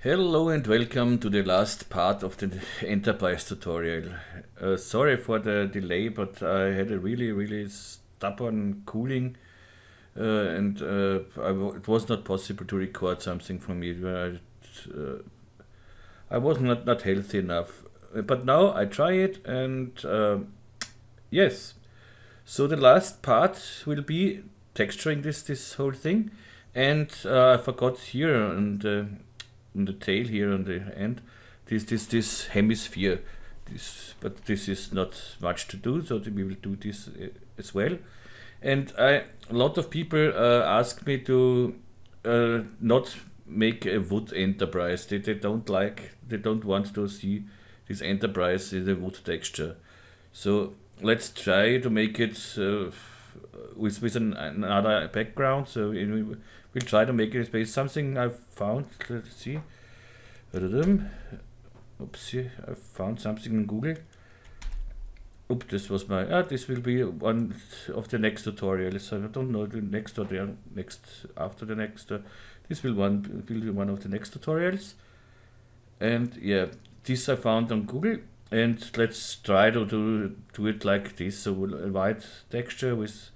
Hello and welcome to the last part of the enterprise tutorial. Sorry for the delay, but I had a really stubborn cooling and it was not possible to record something from it. I was not healthy enough. But now I try it and yes. So the last part will be texturing this whole thing, and I forgot here on the tail here on the end this hemisphere. But this is not much to do, so we will do this as well. And a lot of people ask me to not make a wood enterprise. They don't like, they don't want to see this enterprise in the wood texture. So let's try to make it with another background. So we'll try to make it based something I found. Let's see. Oopsie, I found something in Google. Oop, this was my. This will be one of the next tutorials. I don't know the next or the next after the next. This will be one of the next tutorials. And yeah, this I found on Google. And let's try to do it like this. So a white texture with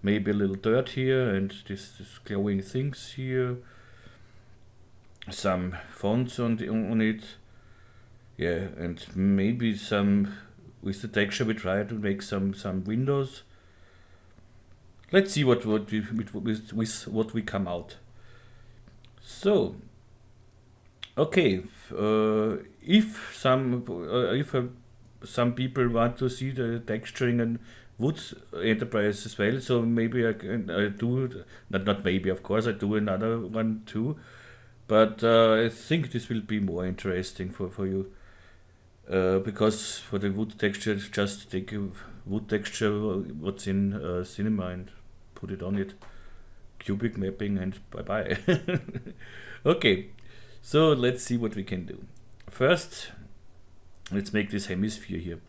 maybe a little dirt here and this glowing things here. Some fonts on it. Yeah, and maybe some with the texture we try to make some windows. Let's see with what we come out. So okay, if some people want to see the texturing and wood enterprise as well, so maybe I do not maybe, of course I do another one too, but I think this will be more interesting for you. Because for the wood texture, just take a wood texture, what's in Cinema, and put it on it, cubic mapping, and bye bye. Okay, so let's see what we can do. First, let's make this hemisphere here,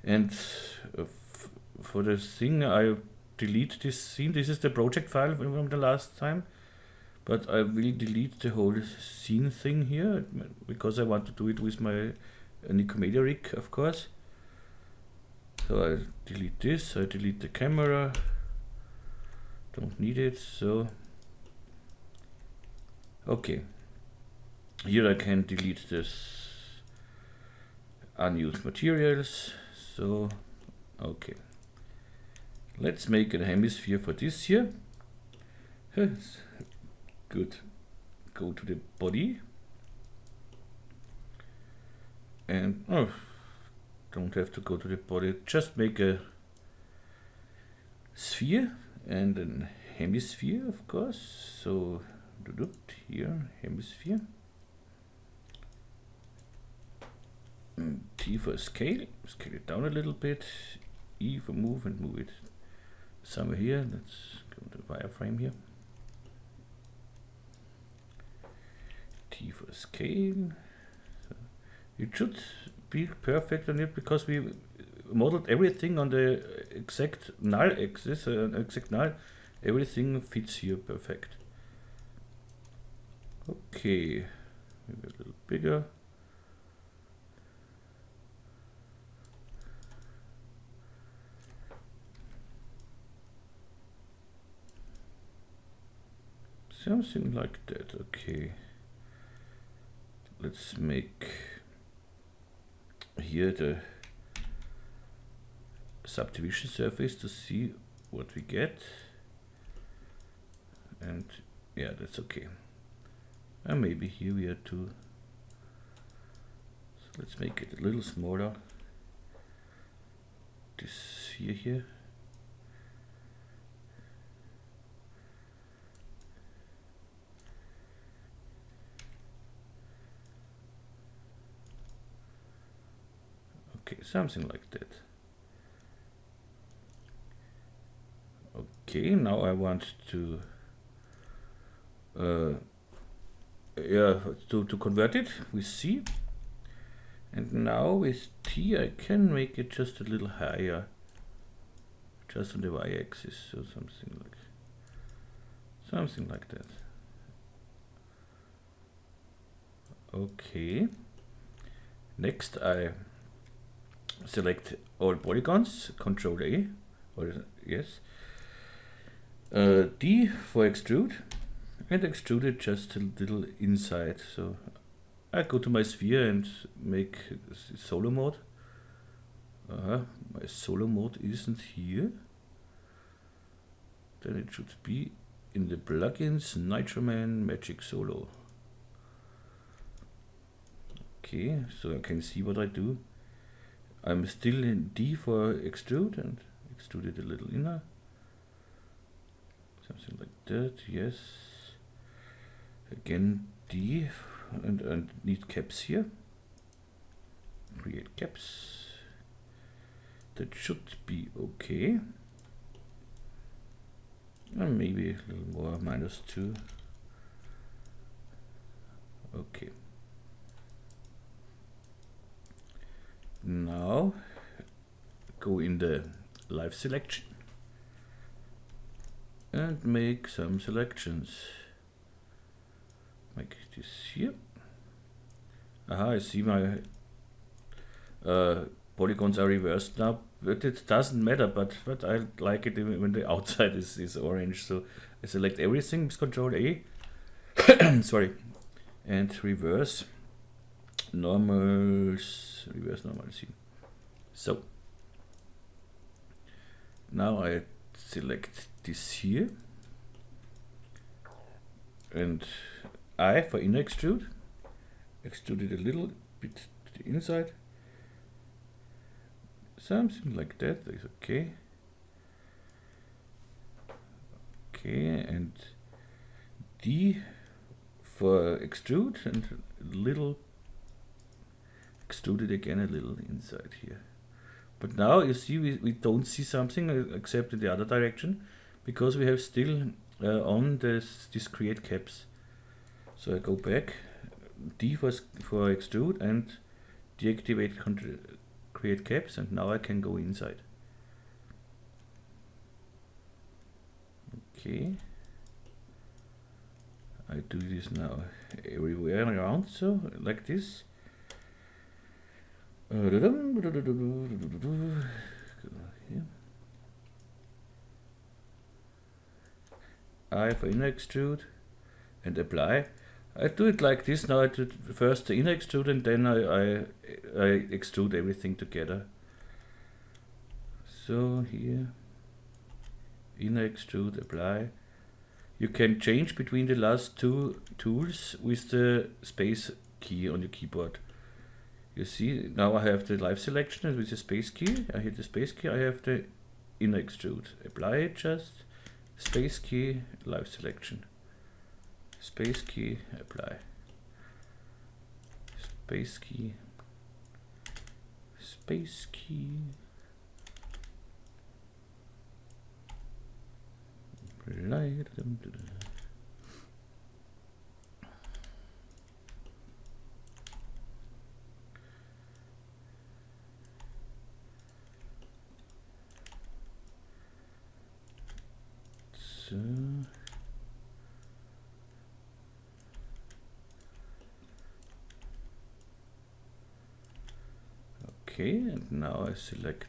and for the thing I delete this scene. This is the project file from the last time, but I will delete the whole scene thing here because I want to do it with my Nikomedias rig, of course. So I delete this, I delete the camera, don't need it. So okay, here I can delete this unused materials. So okay, let's make a hemisphere for this here. Good, go to the body. And don't have to go to the body, just make a sphere and a hemisphere, of course. So here, hemisphere. T for scale it down a little bit. E for move and move it somewhere here. Let's go to the wireframe here. T for scale. It should be perfect on it because we modeled everything on the exact null axis, exact null. Everything fits here perfect. Okay, maybe a little bigger. Something like that. Okay, let's make here the subdivision surface to see what we get, and yeah, that's okay. And maybe here we are too. So let's make it a little smaller. This sphere here. Okay, something like that. Okay, now I want to to convert it with C, and now with T I can make it just a little higher, just on the y-axis, so something like that. Okay. Next I select all polygons, Control A, or yes. D for extrude, and extrude it just a little inside. So I go to my sphere and make solo mode. My solo mode isn't here. Then it should be in the plugins, Nitroman Magic Solo. Okay, so I can see what I do. I'm still in D for extrude and extrude it a little inner. Something like that, yes. Again D, and need caps here. Create caps. That should be okay. And maybe a little more, -2. Okay. Now go in the live selection and make some selections. Make this here. Aha, I see my polygons are reversed now, but it doesn't matter, but I like it when the outside is orange. So I select everything with Control A, sorry, and reverse normals, reverse normals here. So now I select this here, and I for inner extrude, extrude it a little bit to the inside. Something like that is okay. Okay, and D for extrude and a little extrude it again a little inside here. But now you see we don't see something except in the other direction, because we have still on this create caps. So I go back, D for extrude and deactivate create caps, and now I can go inside. Okay, I do this now everywhere around, so like this. I for inner extrude and apply. I do it like this now. I do first the inner extrude and then I extrude everything together. So here, inner extrude, apply. You can change between the last two tools with the space key on your keyboard. You see, now I have the live selection, and with the space key, I hit the space key, I have the inner extrude. Apply it just, space key, live selection. Space key, apply. Space key. Space key. Apply. So okay, and now I select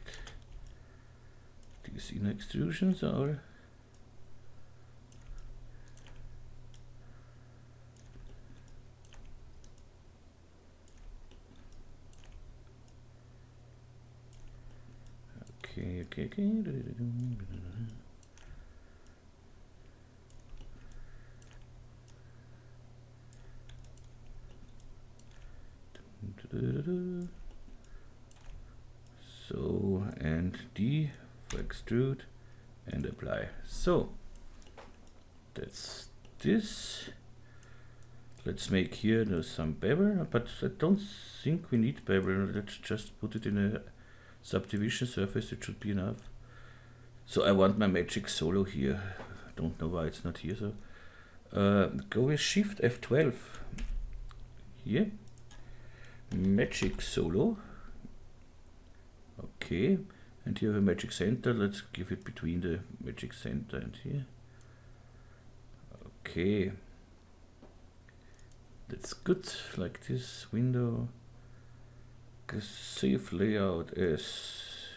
these inner extrusions are okay. So, and D for extrude and apply. So that's this. Let's make here some bevel, but I don't think we need bevel. Let's just put it in a subdivision surface. It should be enough. So I want my magic solo here. I don't know why it's not here. So go with Shift F12 here. Magic solo. Okay, and here we have a magic center. Let's give it between the magic center and here. Okay. That's good, like this window. Save layout as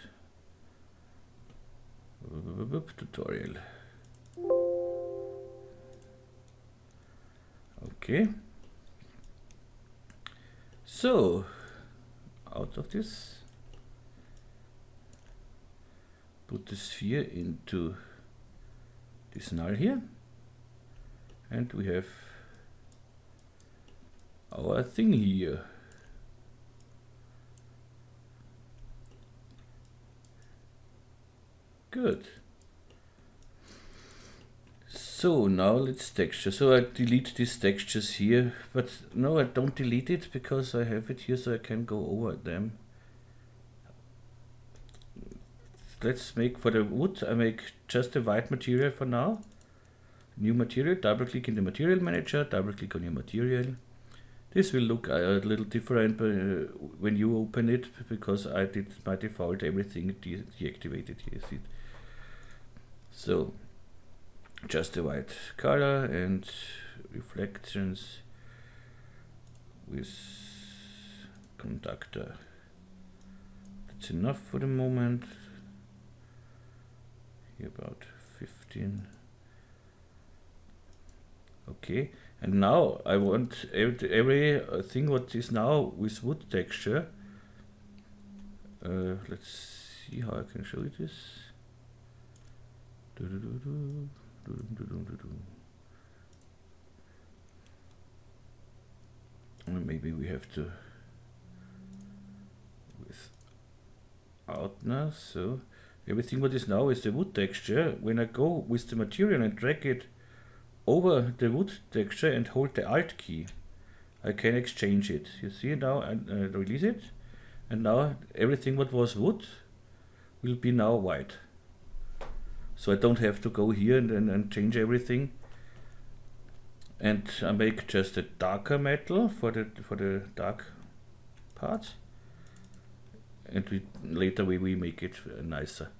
tutorial. Okay. So, out of this, put the sphere into this null here, and we have our thing here. Good. So now let's texture. So I delete these textures here, but no, I don't delete it because I have it here so I can go over them. Let's make for the wood, I make just a white material for now. New material, double click in the material manager, double click on your material. This will look a little different when you open it, because I did by default everything deactivated here. See? So just a white color and reflections with conductor. That's enough for the moment. Here about 15. Okay, and now I want everything what is now with wood texture. Let's see how I can show you this. Maybe we have to without now. So everything what is now is the wood texture. When I go with the material and drag it over the wood texture and hold the Alt key, I can exchange it. You see now, and release it, and now everything what was wood will be now white. So I don't have to go here and change everything. And I make just a darker metal for the dark parts, and later we make it nicer.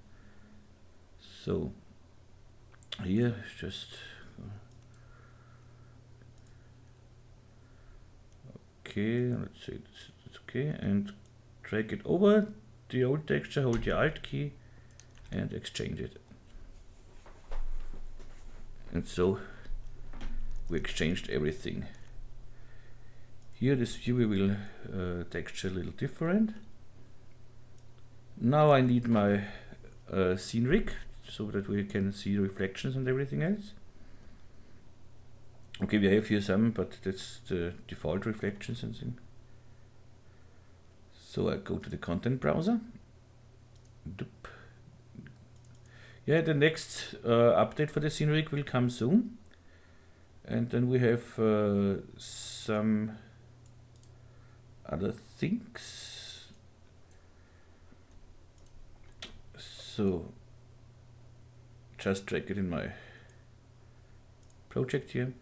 So here just okay, let's say it's okay, and drag it over the old texture, hold the Alt key and exchange it. And so we exchanged everything. Here this view we will texture a little different. Now I need my scene rig so that we can see reflections and everything else. Okay, we have here some, but that's the default reflections and things. So I go to the content browser. Yeah, the next update for the scene rig will come soon. And then we have some other things. So just drag it in my project here.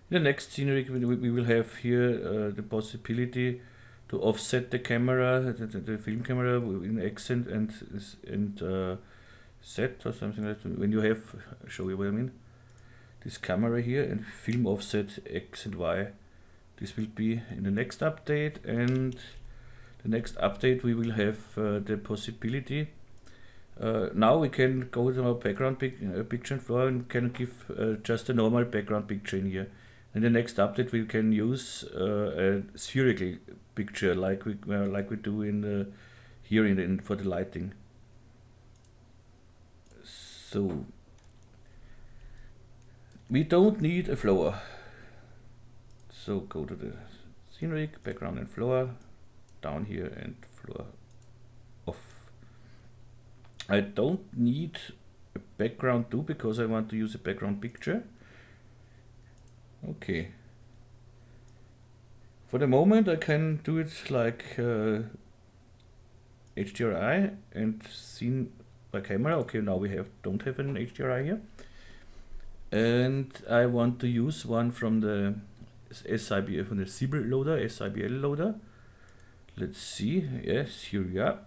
In the next scene rig we will have here the possibility to offset the camera, the film camera in accent and set or something like that. When you have, I'll show you what I mean. This camera here and film offset X and Y. This will be in the next update, and the next update we will have the possibility. Now we can go to our background picture floor and can give just a normal background picture in here. In the next update we can use a spherical picture like we do in the here for the lighting. So we don't need a floor. So go to the scene rig, background and floor, down here and floor off. I don't need a background too because I want to use a background picture. Okay. For the moment I can do it like HDRI and scene by camera. Okay, now we don't have an HDRI here. And I want to use one from the SIBL, from the SIBL loader, SIBL loader. Let's see. Yes, here we are.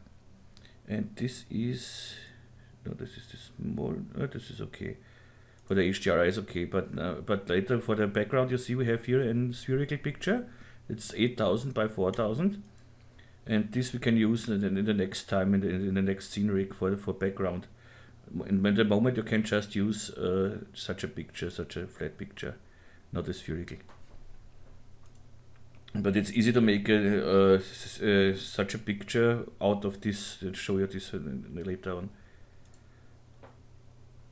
And this is no, this is the small. This is okay. For the HDRI is okay, but later for the background, you see we have here a spherical picture. It's 8000 by 4000, and this we can use in the next time in the next scene rig for background. And at the moment you can just use such a picture, such a flat picture, not a spherical. But it's easy to make such a picture out of this. I'll show you this later on.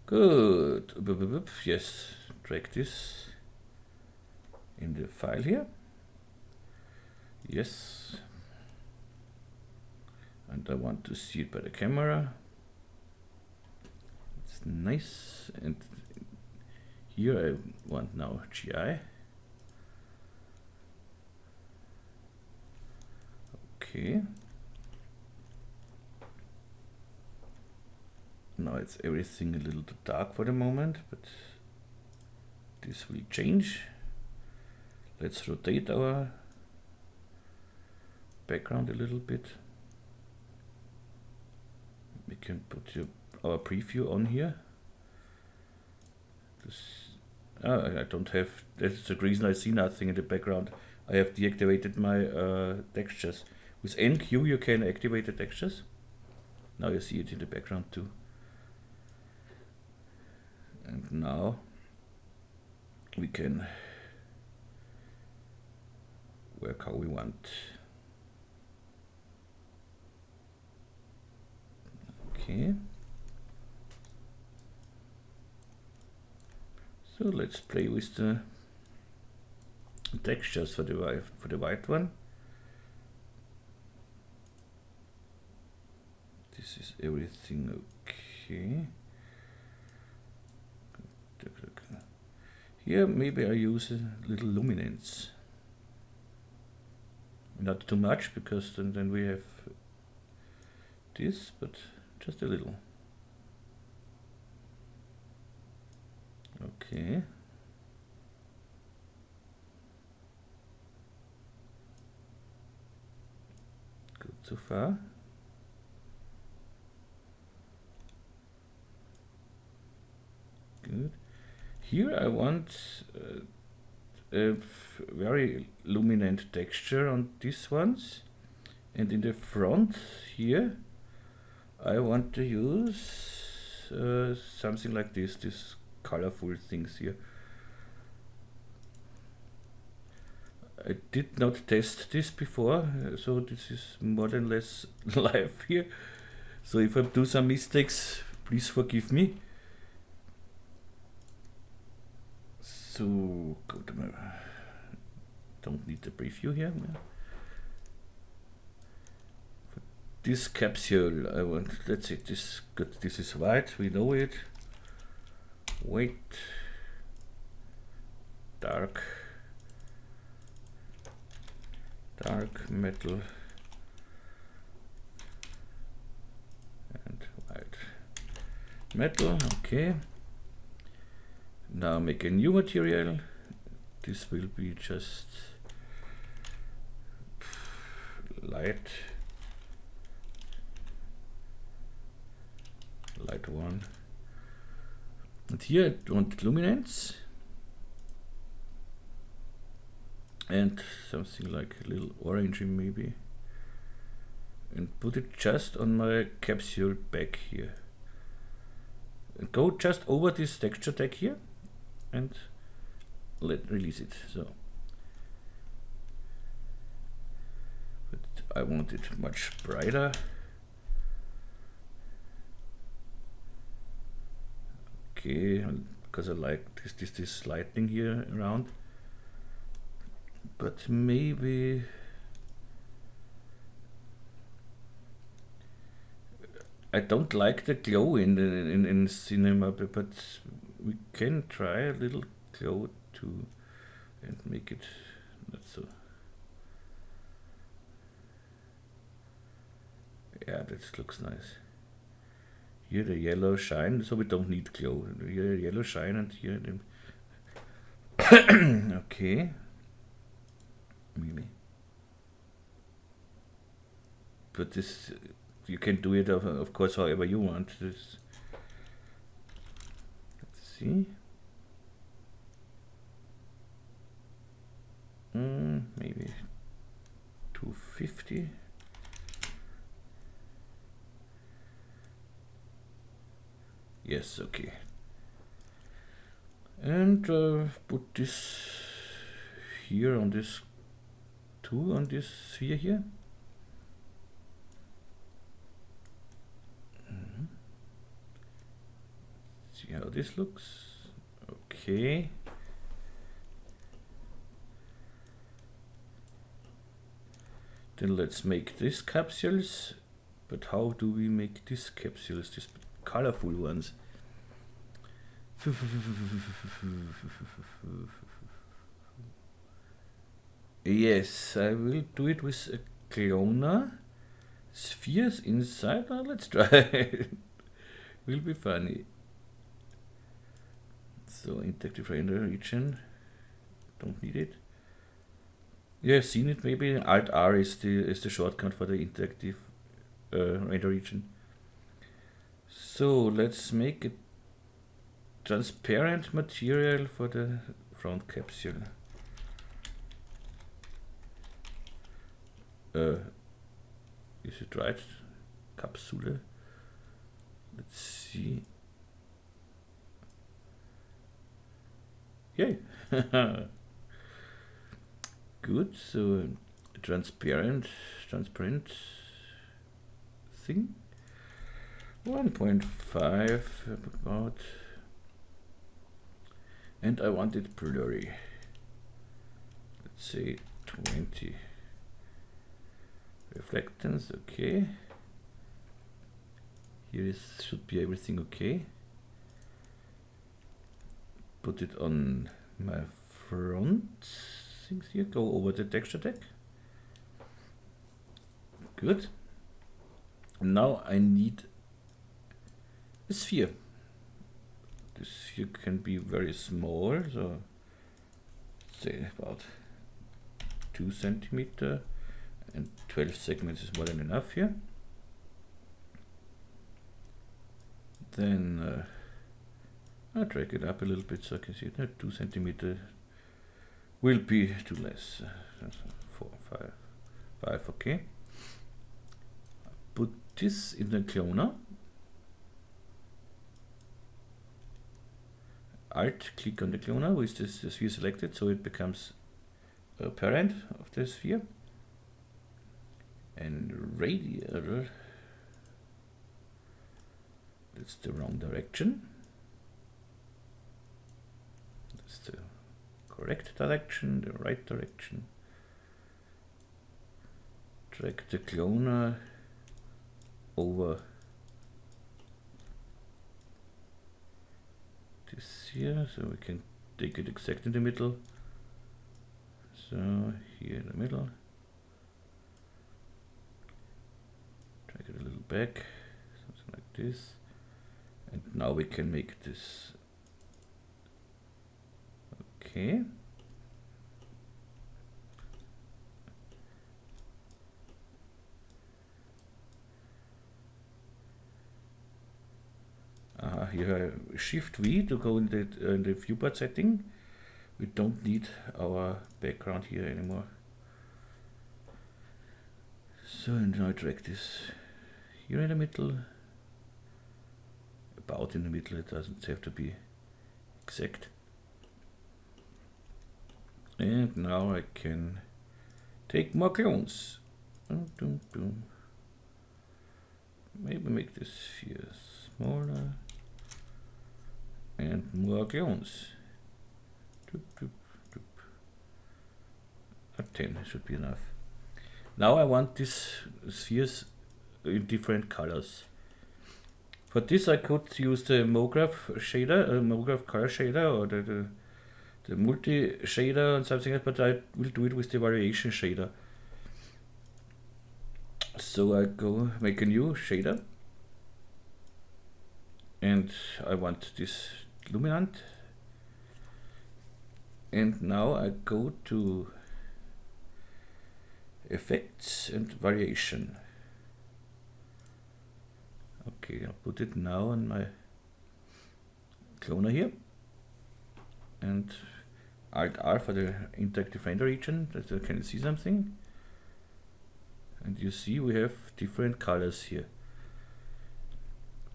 Good. Yes, drag this in the file here. Yes. And I want to see it by the camera. It's nice. And here I want now GI. Okay. Now it's everything a little too dark for the moment, but this will change. Let's rotate our background a little bit. We can put our preview on here. I don't have, that's the reason I see nothing in the background. I have deactivated my textures. With NQ you can activate the textures. Now you see it in the background too. And now we can work how we want. Okay. So let's play with the textures for the white one. This is everything okay. Here maybe I use a little luminance. Not too much, because then we have this, but just a little. Okay. Good so far. Good. Here I want a very luminant texture on these ones, and in the front here I want to use something like this colorful things here. I did not test this before, so this is more than less live here. So if I do some mistakes, please forgive me. So go to my, don't need the preview here. For this capsule I want, let's see, this good, this is white, we know it. White, dark metal and white metal. Okay. Now make a new material. This will be just light one. And here I want luminance and something like a little orangey maybe, and put it just on my capsule back here. And go just over this texture tag here and release it. So, but I want it much brighter. Okay, because I like this lightning here around. But maybe I don't like the glow in cinema, but we can try a little glow too and make it not so. Yeah, that looks nice. Here the yellow shine, so we don't need glow. Here the yellow shine and here the okay. Maybe. But this, you can do it of course however you want. This, let's see. Maybe 50. Yes, okay. And put this here on this on this sphere here. See how this looks. Okay. Then let's make these capsules. But how do we make these capsules, these colorful ones? Yes, I will do it with a cloner. Spheres inside. Oh, let's try. Will be funny. So interactive render region. Don't need it. You have seen it maybe. Alt R is the shortcut for the interactive render region. So let's make a transparent material for the front capsule. Is it right? Capsule. Let's see. Yay! Good. So transparent thing. 1.5 about. And I want it blurry. Let's say 20. Reflectance, okay. Here should be everything okay. Put it on my front things here. Go over the texture deck. Good. Now I need a sphere. The sphere can be very small, so say about 2 centimeter. And 12 segments is more than enough here. Then I'll drag it up a little bit so I can see it. 2 centimeter will be too less. 4, 5, okay. Put this in the cloner. Alt click on the cloner with this sphere selected so it becomes a parent of the sphere. And radial, that's the wrong direction. That's the correct direction, the right direction. Drag the cloner over this here, so we can take it exact in the middle. So here in the middle. Drag it a little back, something like this. And now we can make this. Okay. Here Shift V to go in the viewport setting. We don't need our background here anymore. So now drag this here in the middle, about in the middle, it doesn't have to be exact. And now I can take more clones. Maybe make this here smaller. And more clones. 10 should be enough. Now I want these spheres in different colors. For this I could use the MoGraph shader, MoGraph color shader, or the multi shader and something else, but I will do it with the variation shader. So I go make a new shader, and I want this luminant, and now I go to effects and variation. Okay, I'll put it now on my cloner here, and Alt R for the interactive render region that I can see something. and you see we have different colors here.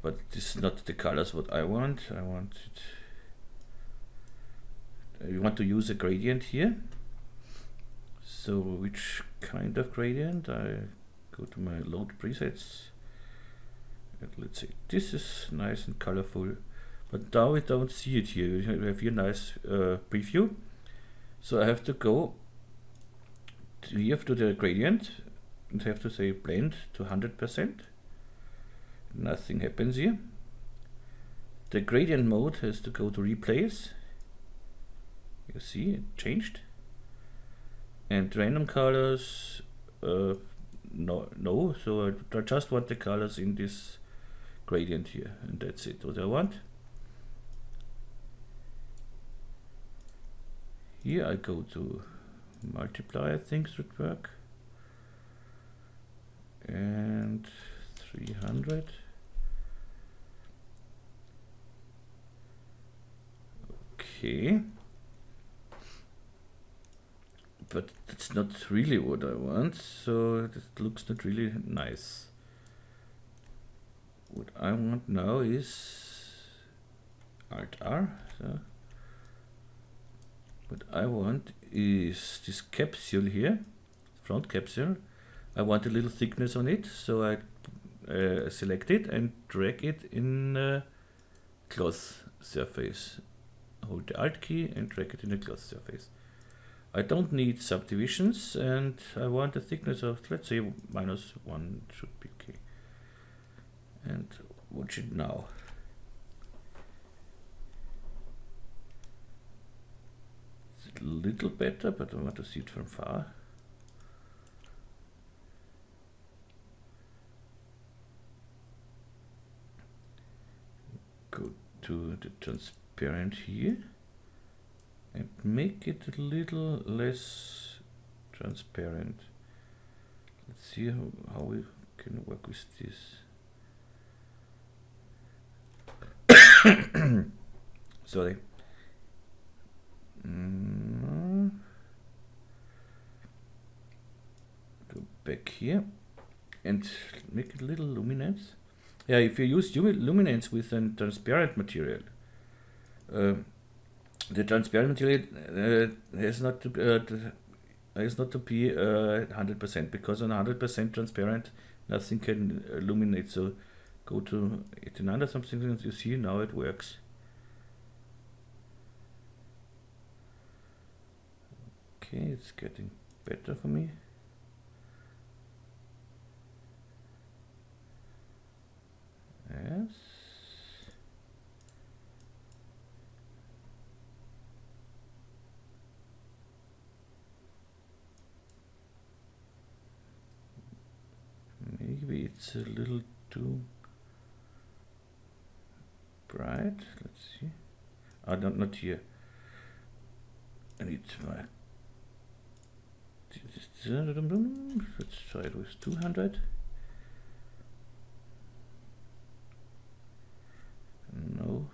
But this is not the colors what I want. I want it. You want to use a gradient here. So which kind of gradient? I go to my load presets. And let's say this is nice and colorful. But now we don't see it here. We have here nice preview. So I have to go here to the gradient and have to say blend to 100%. Nothing happens here. The gradient mode has to go to replace. You see it changed. And random colors, no. So I just want the colors in this gradient here, and that's it. What I want. Here I go to multiply, I think should work, and 300. Okay, but that's not really what I want, so it looks not really nice. What I want now is Alt R. So what I want is this capsule here, front capsule. I want a little thickness on it, so I select it and drag it in a cloth surface. Hold the Alt key and drag it in a cloth surface. I don't need subdivisions, and I want a thickness of, let's say, -1 should be okay. And watch it now. It's a little better, but I want to see it from far. Go to the transparent here and make it a little less transparent. Let's see how we can work with this. Sorry. Go back here and make it a little luminance. Yeah, if you use luminance with a transparent material, the transparent material has not to be 100%, because on 100% transparent nothing can illuminate. So go to 89 or something, and you see now it works. Okay, it's getting better for me. Yes. Maybe it's a little too bright. Let's see. Not here. I need my. Let's try it with 200. No.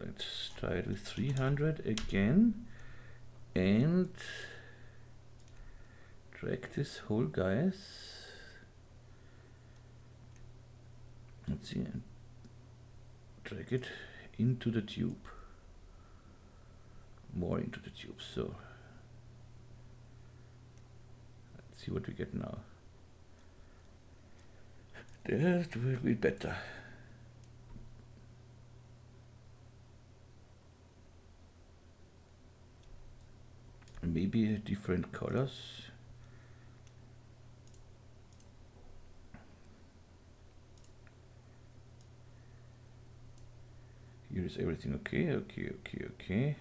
Let's try it with 300 again, and drag this whole guys. Let's see, and drag it into the tube, more into the tube. So let's see what we get now. That will be better. Maybe different colors. Here is everything okay, okay.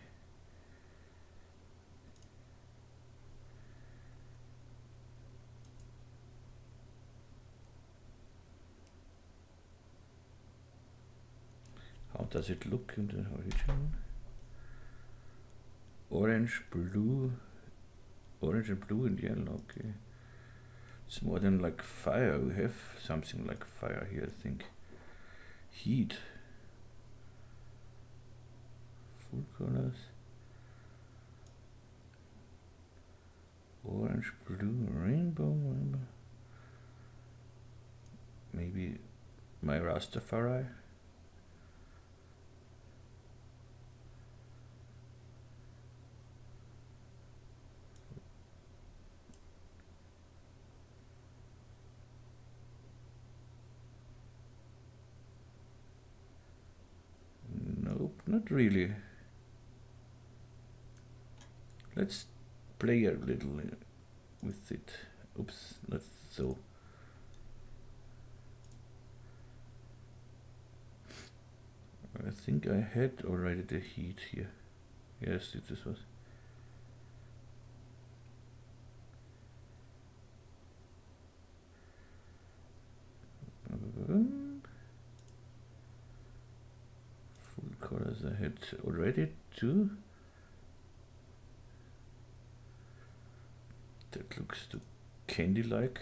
How does it look in the original? Orange, blue, orange and blue and yellow, okay. It's more than like fire. We have something like fire here, I think. Heat. Full colors. Orange, blue, rainbow. my Rastafari. Nope, not really. Let's play a little with it. Oops, not so. I think I had already the heat here. Yes, this was. Full colors I had already too. That looks too candy-like.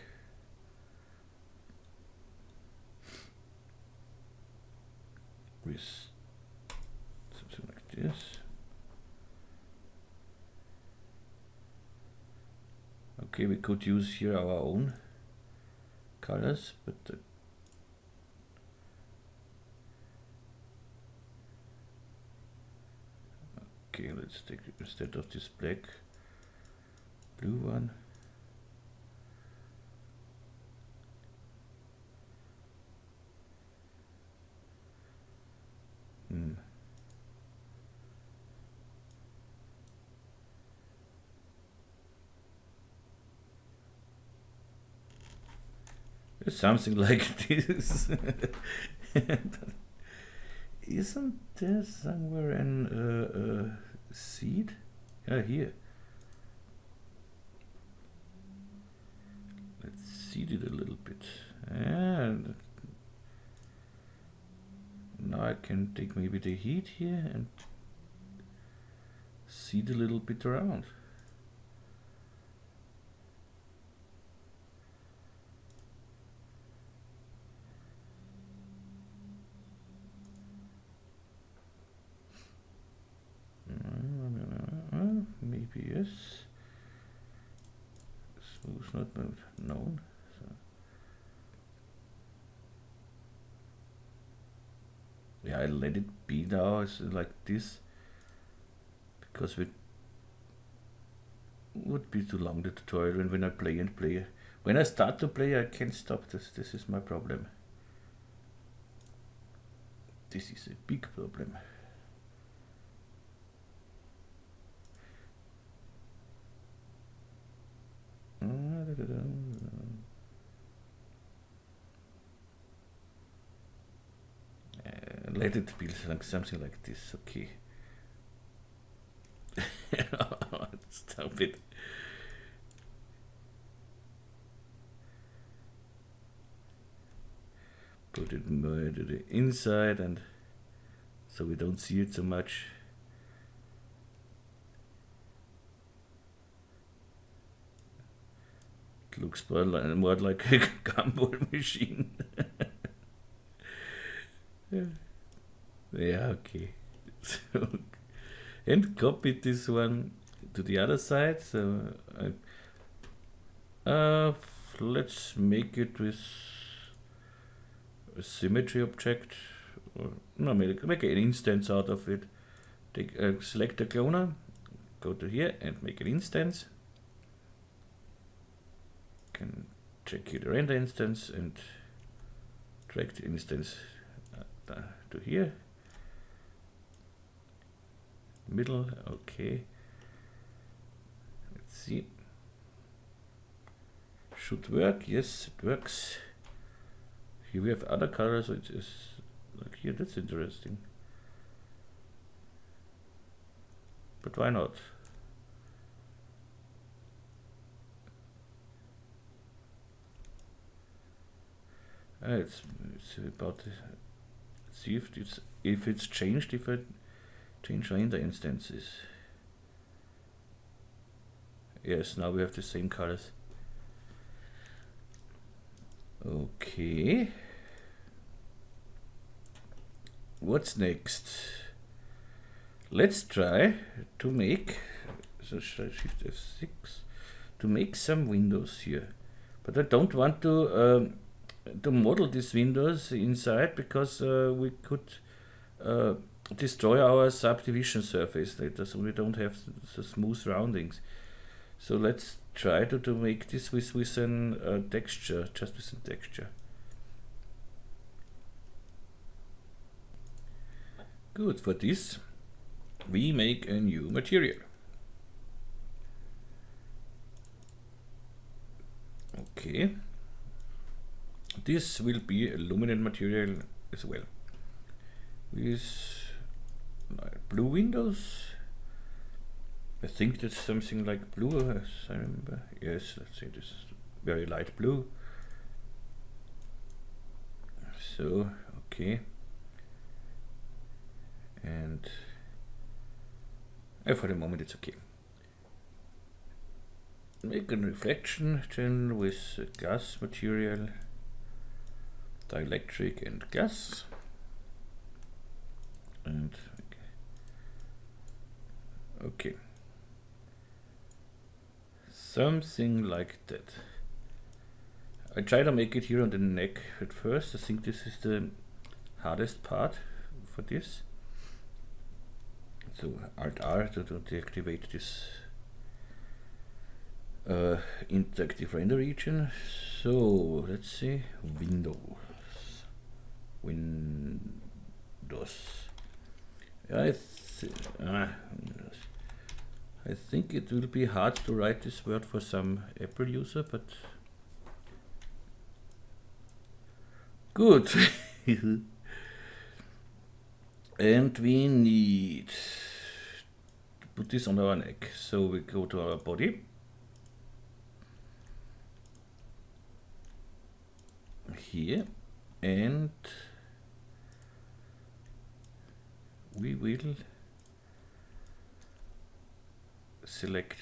With something like this. Okay, we could use here our own colors, but okay, let's take instead of this black, blue one. It's something like this. Isn't there somewhere an seed? Yeah, here. Let's seed it a little bit. And now I can take maybe the heat here and seed a little bit around. Maybe yes. Smooth not known. So. Yeah, I let it be now. It's like this because it would be too long the tutorial. And when I play and play, when I start to play, I can't stop this. This is my problem. This is a big problem. Let it be something like this, okay. Stop it. Put it more to the inside and so we don't see it so much. It looks more like a gumball machine. Yeah, okay. So, and copy this one to the other side. So let's make it with a symmetry object. Or, no, make an instance out of it. Take select the cloner, go to here and make an instance. Can check here the render instance and drag the instance to here. Middle, okay. Let's see. Should work, yes, it works. Here we have other colors, so it is like here, that's interesting. But why not? It's about see if it's changed if I change render instances. Yes, now we have the same colors. Okay. What's next? Let's try to make, so Shift F6, to make some windows here. But I don't want to to model these windows inside, because we could destroy our subdivision surface later, so we don't have the smooth roundings. So let's try to make this with an texture, just with a texture. Good. For this we make a new material. Okay, this will be a luminant material as well, with blue windows. I think that's something like blue, as I remember. Yes, let's say this is very light blue. So, okay. And for the moment it's okay. Make a reflection then with glass material, dielectric and glass. And okay. Something like that. I try to make it here on the neck at first. I think this is the hardest part for this. So Alt R to deactivate this interactive render region. So let's see, Windows. I think it will be hard to write this word for some Apple user, but good. And we need to put this on our neck. So we go to our body. Here, and we will select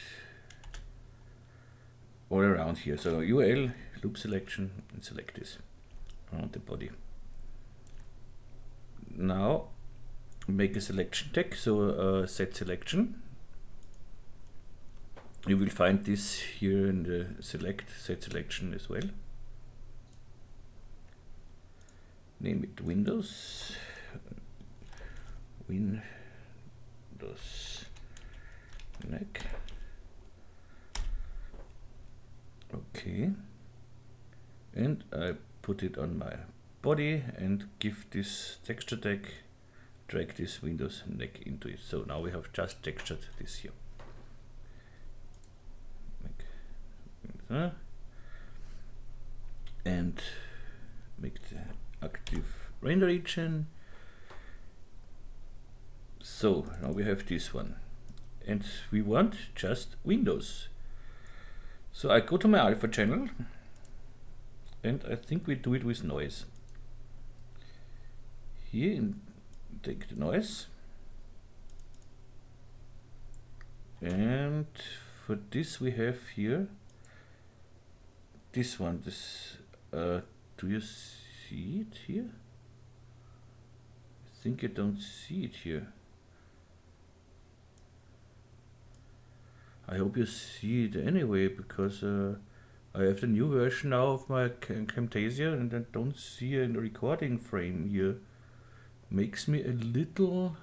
all around here. So UL, loop selection, and select this around the body. Now make a selection tag, so set selection. You will find this here in the set selection as well. Name it Windows neck. Okay, and I put it on my body and give this texture tag, drag this Windows neck into it. So now we have just textured this here. And make the active render region. So now we have this one, and we want just Windows. So I go to my alpha channel, and I think we do it with noise. Here, take the noise, and for this we have here this one. This do you see it here? I think you don't see it here. I hope you see it anyway, because I have the new version now of my Camtasia, and I don't see a recording frame here. Makes me a little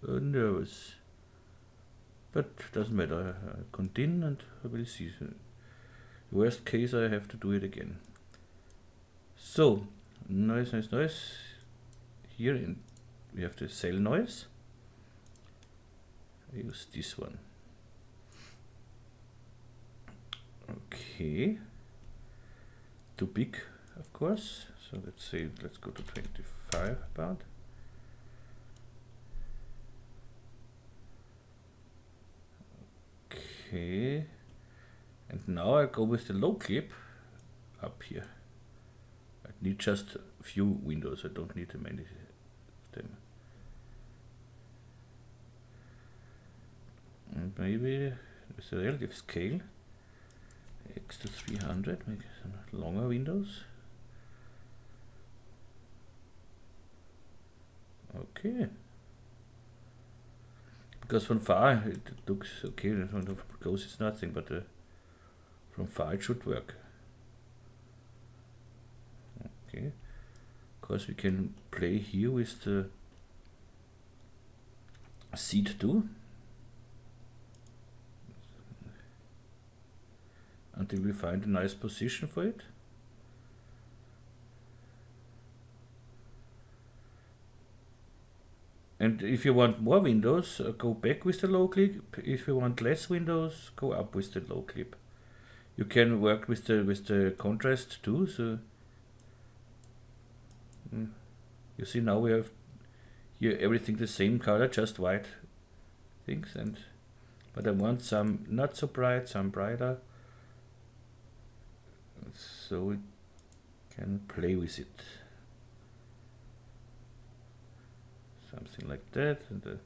nervous, but doesn't matter. I continue and I will see. Worst case, I have to do it again. So noise. Here we have the cell noise. I use this one. Okay, too big, of course. So let's go to 25 about. Okay, and now I go with the low clip up here. I need just a few windows. I don't need many of them. And maybe with a relative scale, X to 300, make some longer windows. Okay. Because from far it looks okay, from close it's nothing, but from far it should work. course we can play here with the seat too, until we find a nice position for it. And if you want more windows, go back with the low clip. If you want less windows, go up with the low clip. You can work with the contrast too. So you see now we have here everything the same color, just white things. But I want some not so bright, some brighter, so we can play with it. Something like that, and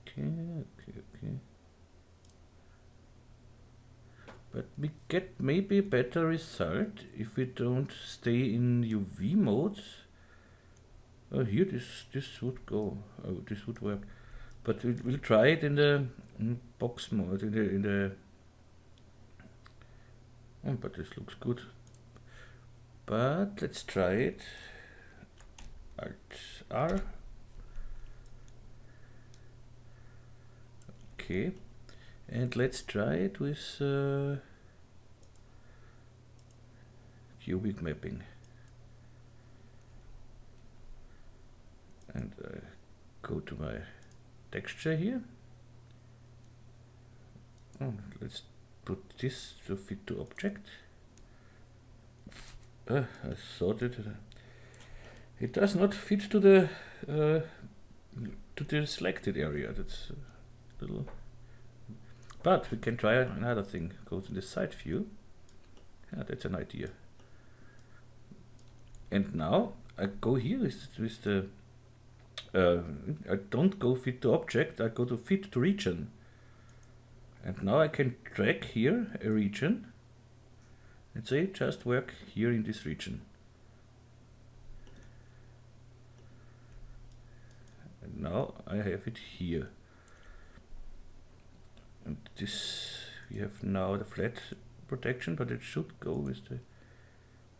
okay. But we get maybe a better result if we don't stay in UV mode. Oh, here this would go. Oh, this would work. But we'll try it in the box mode, in the oh, but this looks good. But let's try it. Alt R. Okay. And let's try it with cubic mapping. And go to my texture here. Oh, let's put this to fit to object. I thought it does not fit to the selected area. That's a little. But we can try another thing. Go to the side view. Yeah, that's an idea. And now I go here with the. I don't go fit to object. I go to fit to region. And now I can drag here a region and say just work here in this region. And now I have it here. And this, we have now the flat protection, but it should go with the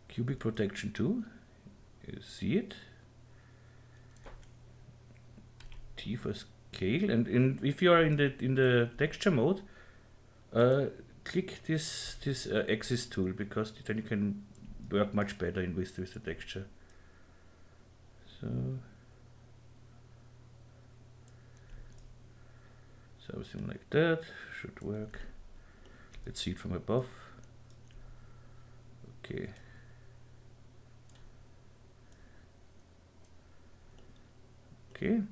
cubic protection too. You see it? T for scale, and if you are in the texture mode, click this axis tool, because then you can work much better with the texture. So something like that should work. Let's see it from above. Okay. Okay.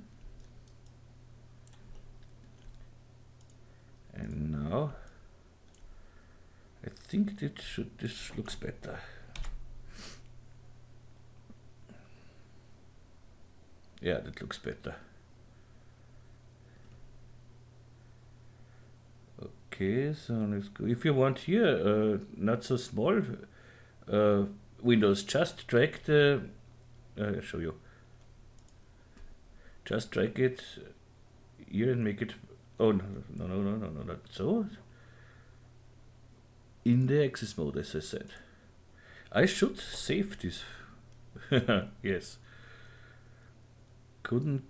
And now I think this looks better. Yeah, that looks better. Okay, so let's go. If you want here not so small windows, just drag the. I'll show you. Just drag it here and make it. Oh no, not so. In the axis mode, as I said. I should save this. Yes. Could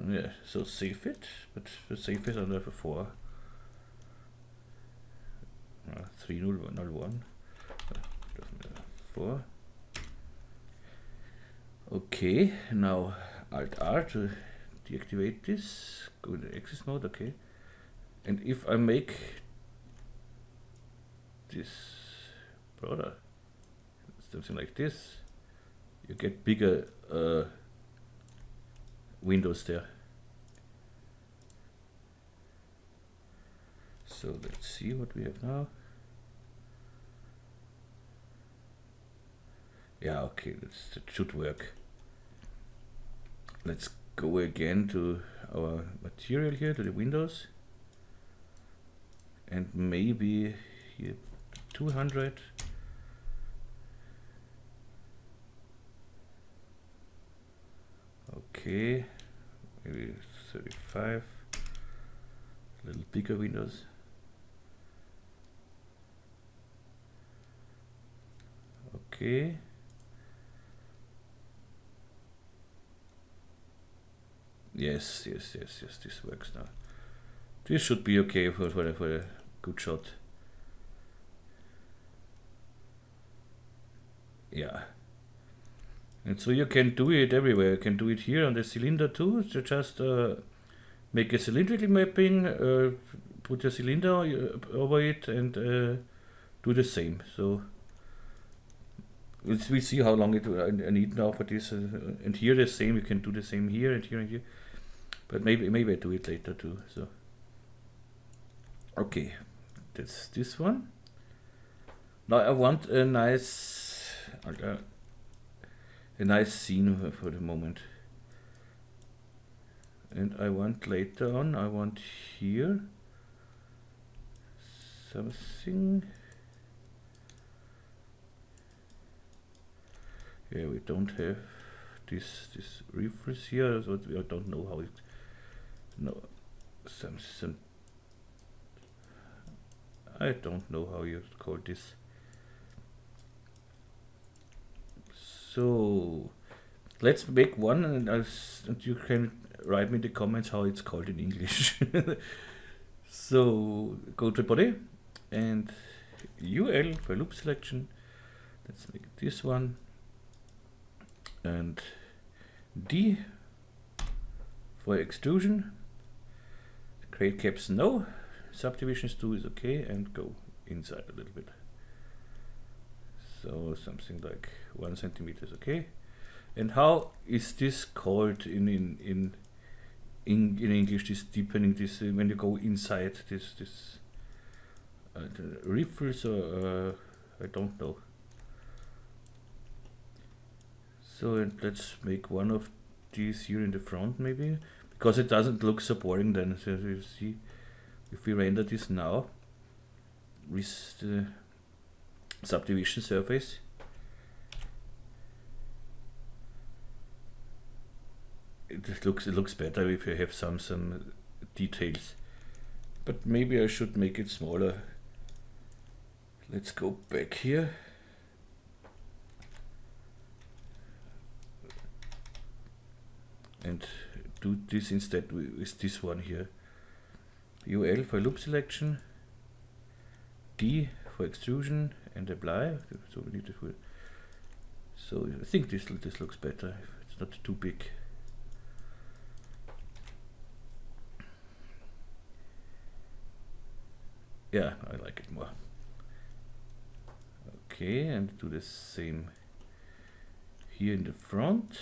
yeah. So save it, but save it under 4. 3001. 4. Okay, now Alt R to deactivate this. Go in the axis mode. Okay, and if I make this broader, something like this, you get bigger windows there. So let's see what we have now. Yeah, okay, that should work. Let's go again to our material here, to the windows, and maybe here 200. Okay, maybe 35. A little bigger windows. Okay. Yes, this works now. This should be okay for a good shot. Yeah. And so you can do it everywhere. You can do it here on the cylinder too. So just make a cylindrical mapping, put a cylinder over it, and do the same. So we see how long I need now for this. And here the same. You can do the same here and here and here. But maybe I do it later too. So okay, that's this one. Now I want a nice scene for the moment. And I want later on, I want here something. Yeah, we don't have this reference here, so I don't know how it. No, some. I don't know how you call this. So let's make one, and you can write me in the comments how it's called in English. So go to body and UL for loop selection. Let's make this one, and D for extrusion. Create caps no. Subdivisions 2 is okay, and go inside a little bit. So something like 1 centimeter is okay. And how is this called in English? This deepening, this when you go inside this riffles, or I don't know. So and let's make one of these here in the front maybe, because it doesn't look so boring then. So you see, if we render this now with the subdivision surface, it looks better if you have some details. But maybe I should make it smaller. Let's go back here. And do this instead with this one here. UL for loop selection, D for extrusion, and apply. So we need to. So I think this looks better. It's not too big. Yeah, I like it more. Okay, and do the same here in the front.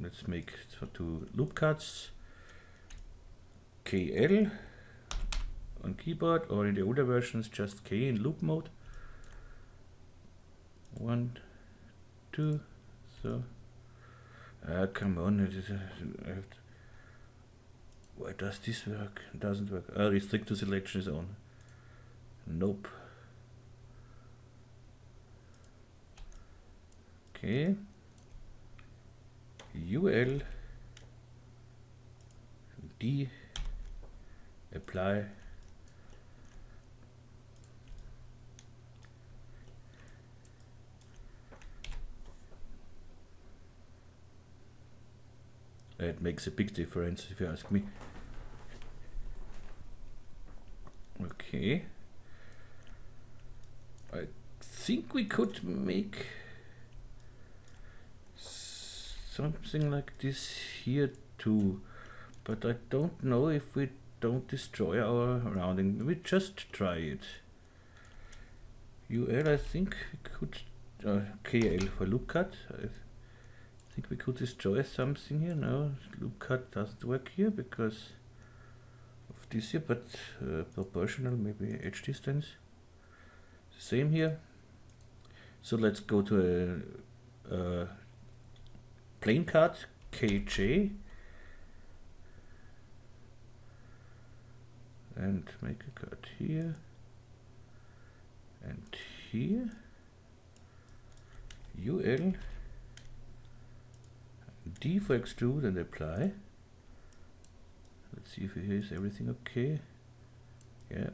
Let's make for 2 loop cuts. KL on keyboard, or in the older versions just K in loop mode. 1, 2. So come on, why does this work? It doesn't work. Restrict to selection is on. Nope. Okay. UL D apply. It makes a big difference if you ask me. Okay. I think we could make something like this here too, but I don't know if we don't destroy our rounding. We just try it. UL, I think we could, KL for loop cut. I think we could destroy something here. No, loop cut doesn't work here because of this here, but proportional, maybe edge distance. Same here. So let's go to a plane cut, KJ, and make a cut here and here. UL D for extrude and apply. Let's see if here is everything okay. Yeah.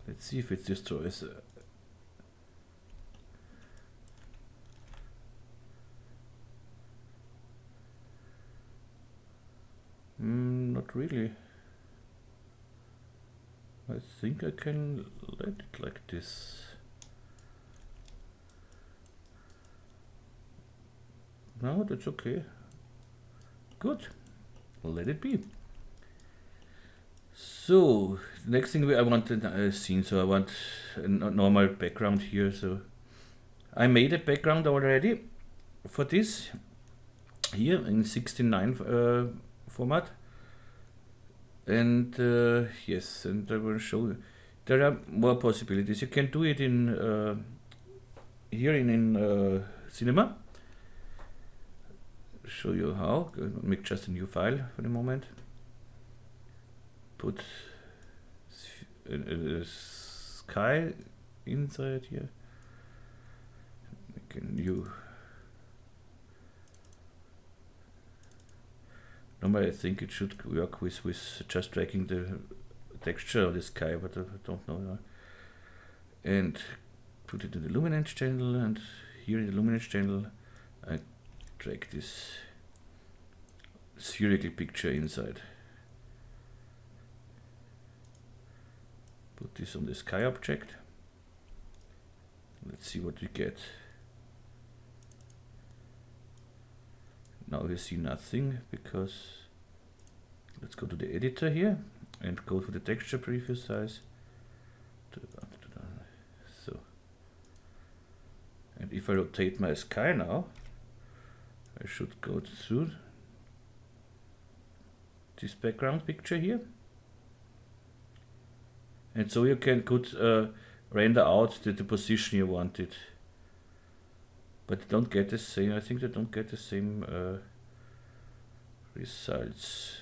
Let's see if it destroys. Not really. I think I can let it like this. No, that's okay. Good. Let it be. So, the next thing I want a scene. So I want a normal background here. So I made a background already for this here in 16:9 format. And yes, and I will show you. There are more possibilities. You can do it in here in Cinema. Show you how. Make just a new file for the moment. Put sky inside here. Make a new. Normally I think it should work with just dragging the texture of the sky, but I don't know. And put it in the luminance channel, and here in the luminance channel I drag this spherical picture inside. Put this on the sky object. Let's see what we get. Now we see nothing because let's go to the editor here and go to the texture preview size. So, and if I rotate my sky now, I should go through this background picture here. And so you could render out the position you wanted. But they don't get the same, I think they don't get the same results.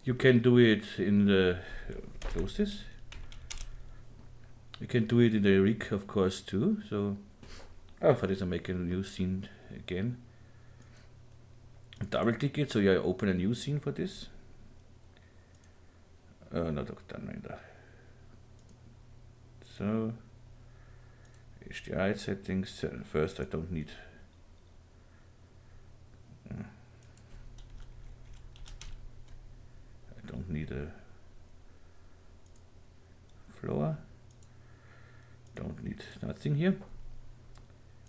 You can do it in the, close this. You can do it in the rig, of course, too. So, for this I make a new scene again. Double click it, so you open a new scene for this. Not done render. So, HDRI settings, first I don't need. I don't need a floor. Don't need nothing here.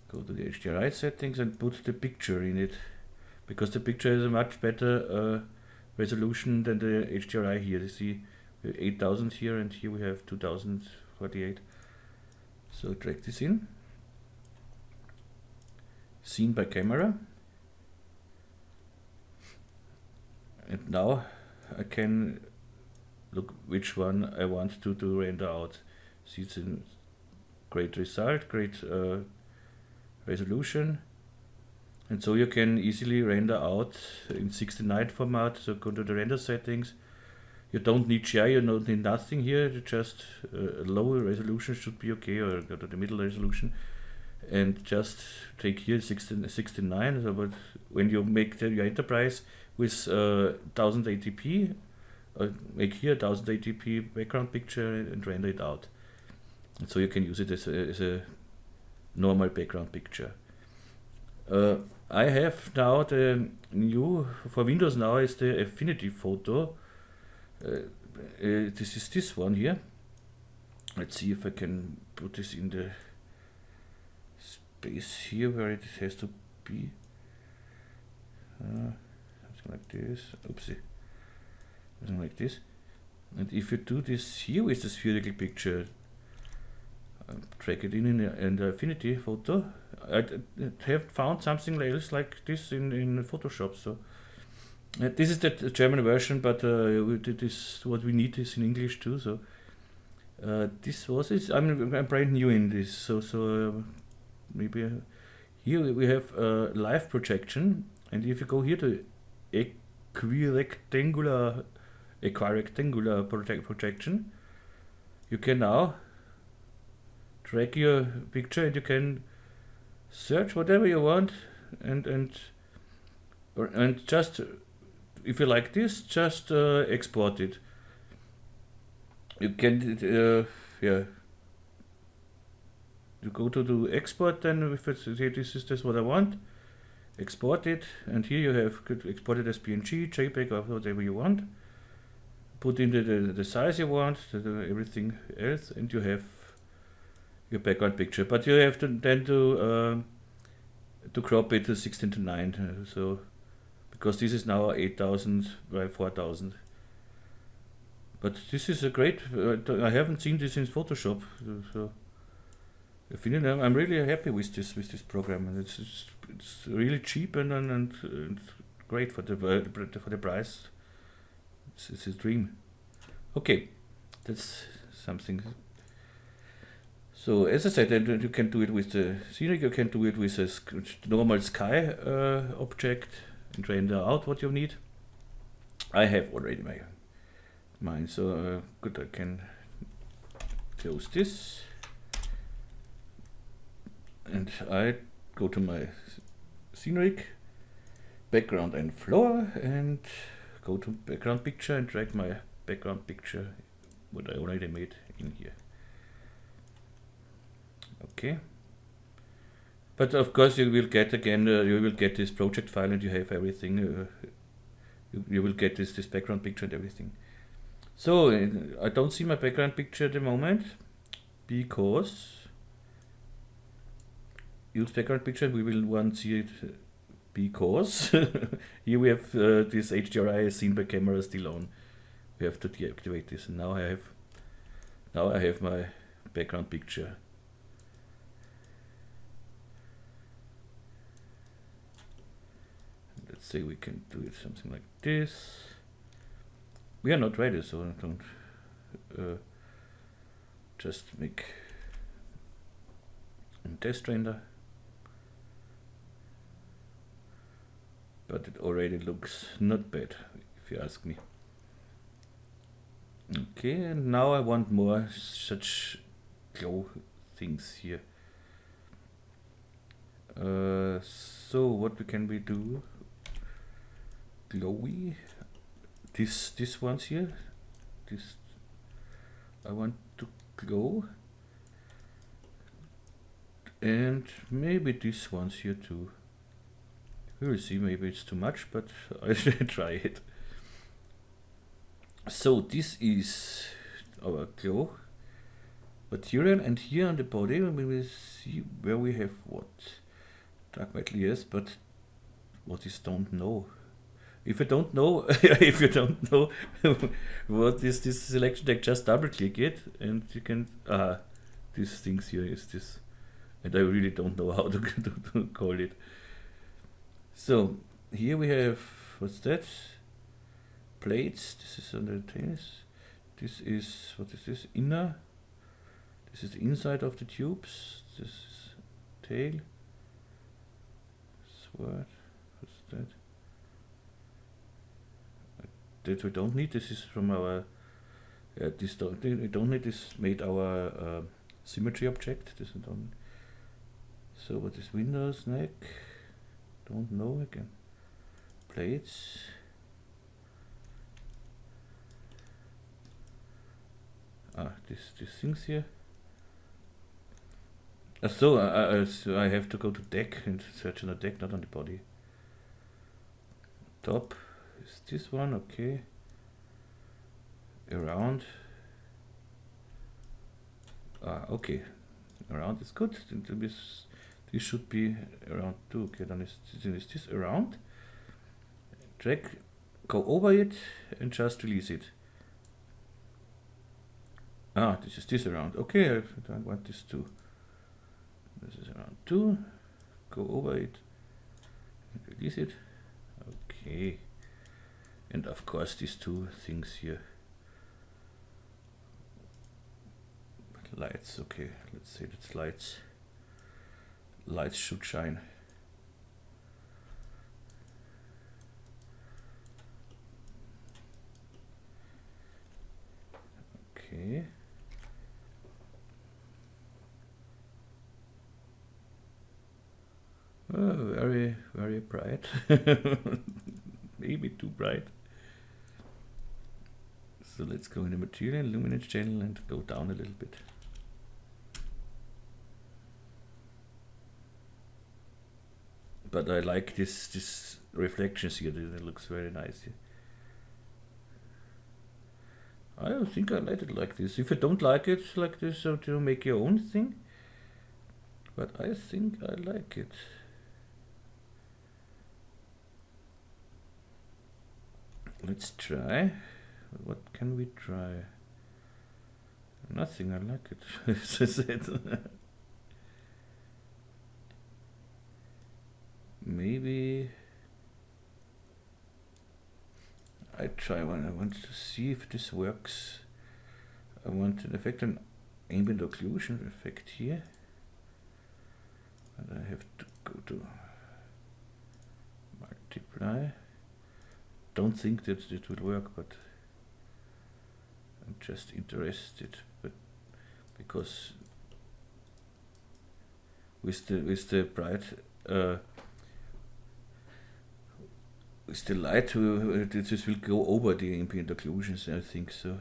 Go to the HDRI settings and put the picture in it, because the picture has a much better resolution than the HDRI here. You see, we have 8000 here, and here we have 2048. So drag this in. Scene by camera. And now I can look which one I want to render out. See, it's a great result, great resolution. And so you can easily render out in 16:9 format. So go to the render settings. You don't need share, you don't need nothing here. Just a low resolution should be okay, or go to the middle resolution. And just take here 16:9. So, but when you make your enterprise with 1080p, make here 1080p background picture and render it out. And so you can use it as a normal background picture. I have now the new, for Windows now, is the Affinity photo. This is this one here. Let's see if I can put this in the space here where it has to be. Something like this. Oopsie. Something like this. And if you do this here with the spherical picture, drag it in the Affinity photo. I have found something else like this in Photoshop. So this is the German version, but this what we need is in English too. So this was it. I'm brand new in this. So maybe here we have live projection, and if you go here to equirectangular projection, you can now drag your picture and you can search whatever you want, and just if you like this, just export it. You can, yeah, you go to do export, then if it's, okay, this is what I want, export it, and here you have could export it as PNG, JPEG, or whatever you want. Put in the size you want, everything else, and you have your background picture. But you have to then to crop it to 16 to 9. So because this is now 8000 by 4000. But this is a great. I haven't seen this in Photoshop, so I'm really happy with this program, and it's really cheap and great for the price. It's a dream. Okay, that's something. So as I said, you can do it with the Scene Rig, you can do it with a normal sky object and render out what you need. I have already mine, so good, I can close this. And I go to my Scene Rig, background and floor, and go to background picture and drag my background picture, what I already made, in here. Okay. But of course you will get again, you will get this project file and you have everything. You will get this background picture and everything. So I don't see my background picture at the moment because use background picture, we will once see it because here we have this HDRI seen by camera still on. We have to deactivate this, and now I have my background picture. Let's say we can do it something like this. We are not ready, so I don't just make a test render. But it already looks not bad, if you ask me. Okay, and now I want more such glow things here. So what can we do? Glowy. This ones here. This I want to glow. And maybe this ones here too. We will see, maybe it's too much, but I should try it. So this is our glow material, and here on the body we will see where we have what. Dark metal, yes, but what is don't know. If you don't know, if you don't know what is this selection tag, just double click it and you can, these things here is this, and I really don't know how to call it. So here we have, what's that? Plates, this is under the tennis. This is, what is this? Inner. This is the inside of the tubes. This is tail. Sword, what's that? That we don't need. This is from our, we don't need this, made our symmetry object. This we don't. So what is windows, neck? Don't know again. Plates. These things here. So I have to go to deck and search on the deck, not on the body. Top is this one, okay. Around. Okay. Around is good. This should be around too. Okay, then is this around? Drag, go over it and just release it. This is this around. Okay, I don't want this too. This is around too. Go over it and release it. Okay. And of course these two things here. Lights, okay, let's say that's lights. Lights should shine. Okay. Very, very bright. Maybe too bright. So let's go in the material, luminance channel, and go down a little bit. But I like this reflections here. It looks very nice here. I don't think I like it like this. If you don't like it like this, so to make your own thing. But I think I like it. Let's try. What can we try? Nothing, I like it. Maybe I try one. I want to see if this works. I want an effect, an ambient occlusion effect here. And I have to go to multiply. Don't think that it will work, but I'm just interested. But because with the bright with the light, this will go over the ambient occlusions. I think so.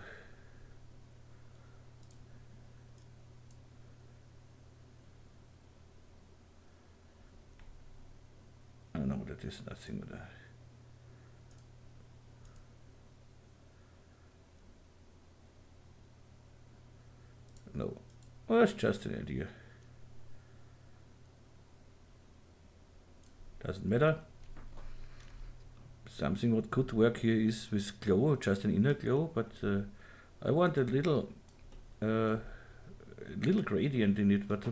I know that is nothing with that. No, well, it's just an idea. Doesn't matter. Something what could work here is with glow, just an inner glow, but I want a little gradient in it, but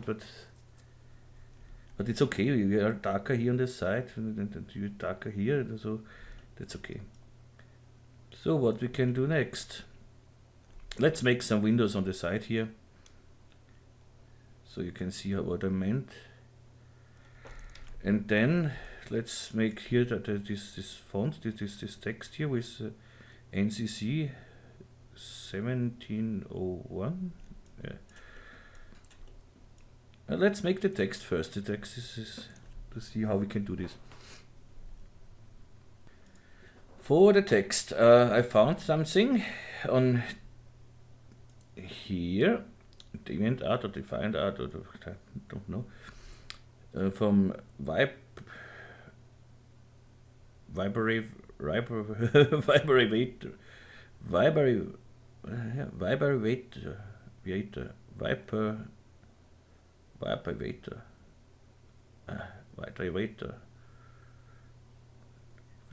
it's okay. We are darker here on the side, and you're darker here, so that's okay. So what we can do next? Let's make some windows on the side here, so you can see what I meant. And then let's make here this font, this text here with NCC 1701. Yeah. Let's make the text first. The text is to see how we can do this. For the text, I found something on here, DeviantArt or DefiantArt, or I don't know, from Vibrator,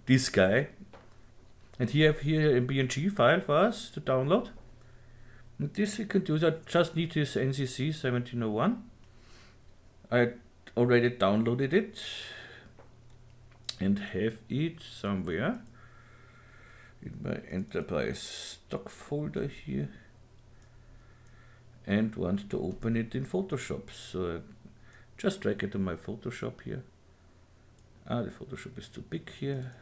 this guy, and here I have here a PNG file for us to download. And this we can do. I just need this NCC 1701. I already downloaded it and have it somewhere in my enterprise stock folder here, and want to open it in Photoshop. So I just drag it to my Photoshop here. The Photoshop is too big here.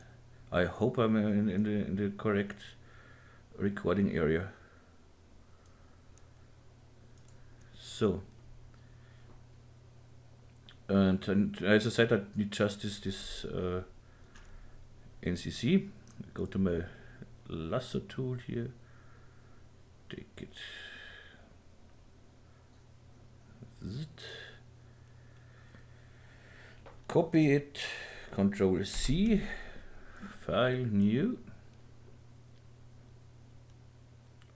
I hope I'm in the correct recording area. So, and as I said, I need just this NCC. Go to my lasso tool here, take it, copy it, Control C, file new,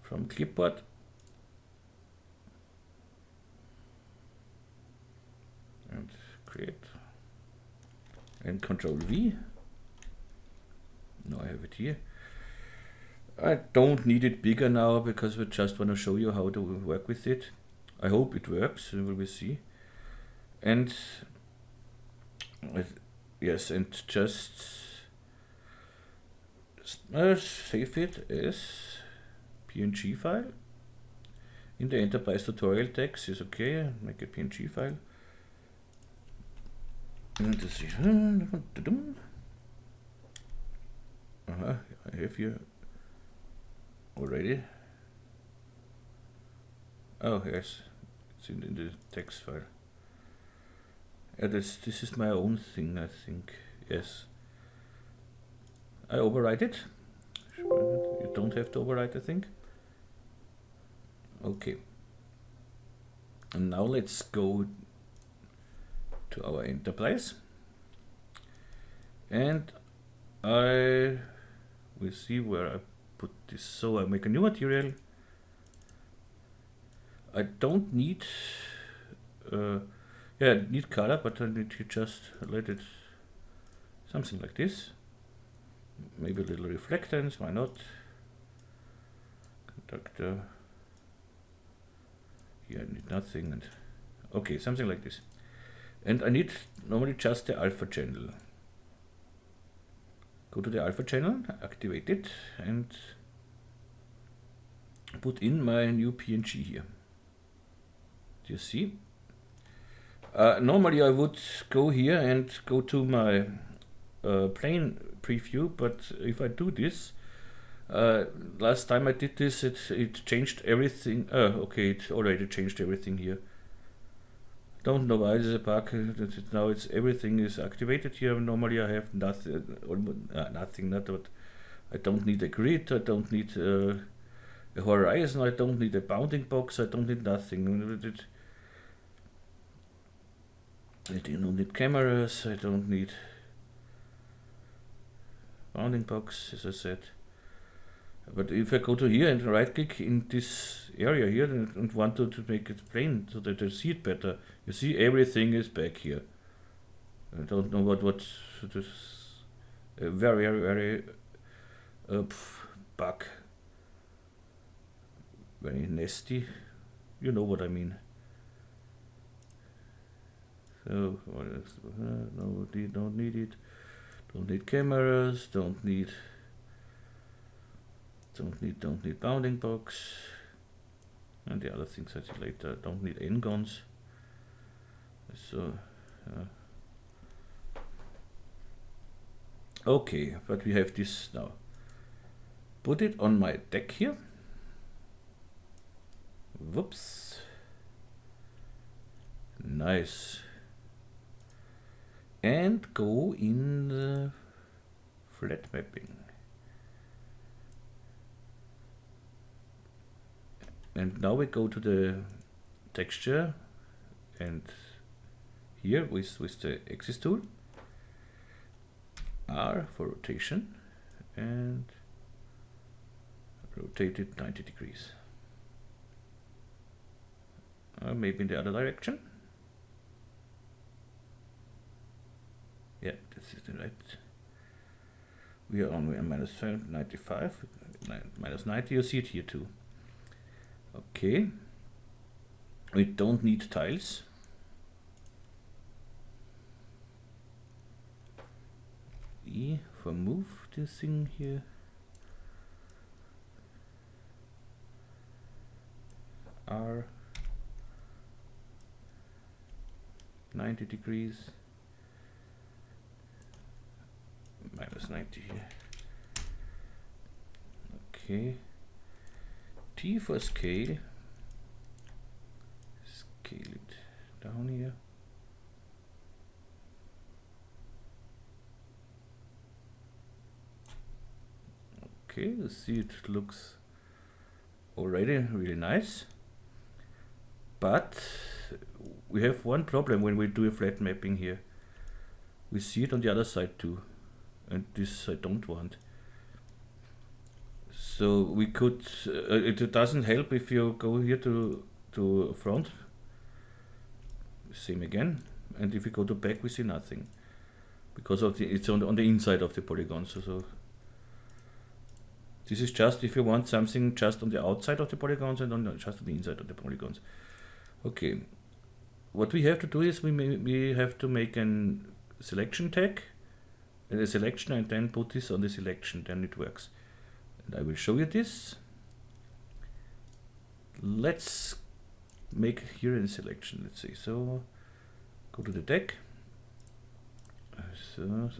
from clipboard, and create, and Control V. Now I have it here. I don't need it bigger now because we just want to show you how to work with it. I hope it works, we will see. And yes, and just save it as PNG file. In the enterprise tutorial text is okay, make a PNG file. And this is, I have here already. Oh yes, it's in the text file. This is my own thing, I think. Yes, I overwrite it. You don't have to overwrite, I think. Okay. And now let's go to our enterprise. And I will see where I put this. So I make a new material. I don't need, need color, but I need to just let it something like this. Maybe a little reflectance, why not? Conductor. Here I need nothing, and okay, something like this. And I need normally just the alpha channel. Go to the alpha channel, activate it, and put in my new PNG here. Do you see? Normally I would go here and go to my plane preview, but if I do this, last time I did this, it changed everything. Okay, it already changed everything here. Don't know why this is a bug. Now it's everything is activated here. Normally I have nothing, nothing. Not what. I don't need a grid. I don't need a horizon. I don't need a bounding box. I don't need nothing. I don't need cameras. I don't need bounding box, as I said. But if I go to here and right click in this area here and want to make it plain so that I see it better, you see everything is back here. I don't know what this very bug, very nasty. You know what I mean. So no, don't need it. Don't need cameras. Don't need bounding box, and the other things I see later. Don't need n-gons. So okay, but we have this now. Put it on my deck here. Whoops. Nice. And go in the flat mapping. And now we go to the texture, and here with the axis tool, R for rotation, and rotate it 90 degrees. Maybe in the other direction. Yeah, this is the right. We are on minus 95, minus 90. You see it here too. Okay, we don't need tiles. E for move this thing here. R 90 degrees. Minus 90 here. Okay. T for scale. Scale it down here. Okay, you see it looks already really nice. But we have one problem when we do a flat mapping here. We see it on the other side too. And this I don't want. So we could, it doesn't help if you go here to front, same again, and if you go to back we see nothing, because of it's on the inside of the polygon. So this is just if you want something just on the outside of the polygons and just on the inside of the polygons. Okay, what we have to do is we have to make a selection tag, a selection, and then put this on the selection, then it works. And I will show you this. Let's make here a selection, let's say. So go to the deck. So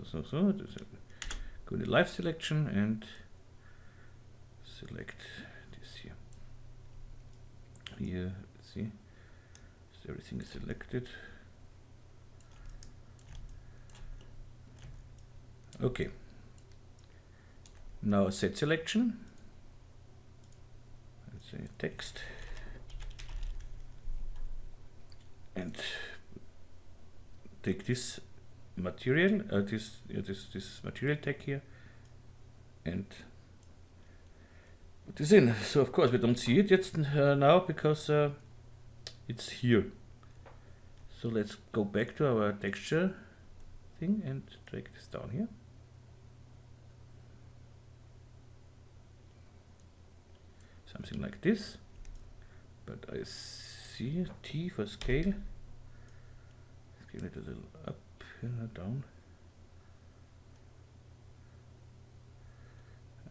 go to live selection and select this here. Here, let's see. So everything is selected. Okay. Now set selection. Let's say text. and take this material, this material tag here, and put this in. So of course we don't see it yet now because it's here. So let's go back to our texture thing and drag this down here. Something like this. But I see T for scale. Scale it a little up and down.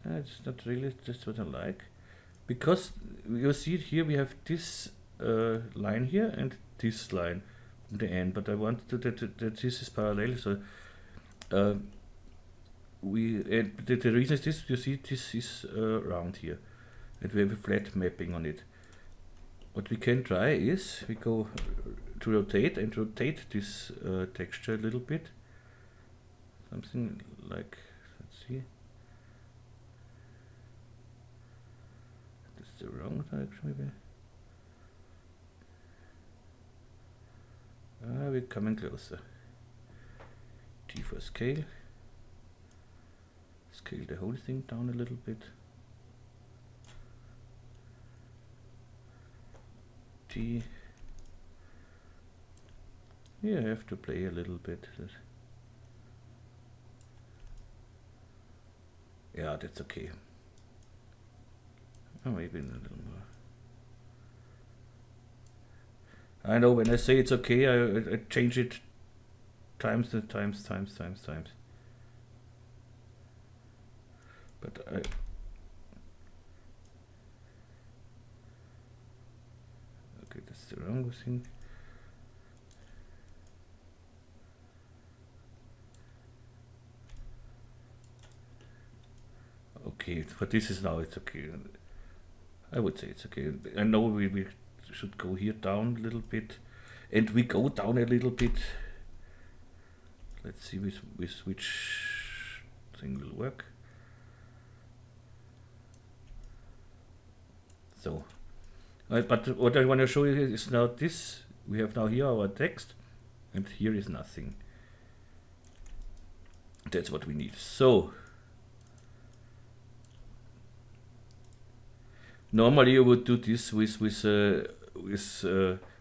It's not really just what I like, because you see it here. We have this line here and this line from the end, but I want that this is parallel. So the reason is this. You see, this is round here, and we have a flat mapping on it. What we can try is we go to rotate and rotate this texture a little bit. Something like, let's see. That's the wrong direction maybe. We're coming closer. T for scale. Scale the whole thing down a little bit. T. Yeah, I have to play a little bit. Yeah, that's okay. Oh, maybe a little more. I know when I say it's okay, I change it times and times. But okay, that's the wrong thing. Okay, for this is now it's okay. I would say it's okay. I know we should go here down a little bit, and we go down a little bit. Let's see with which thing will work. So, but what I want to show you is now this. We have now here our text, and here is nothing. That's what we need. So, normally you would do this with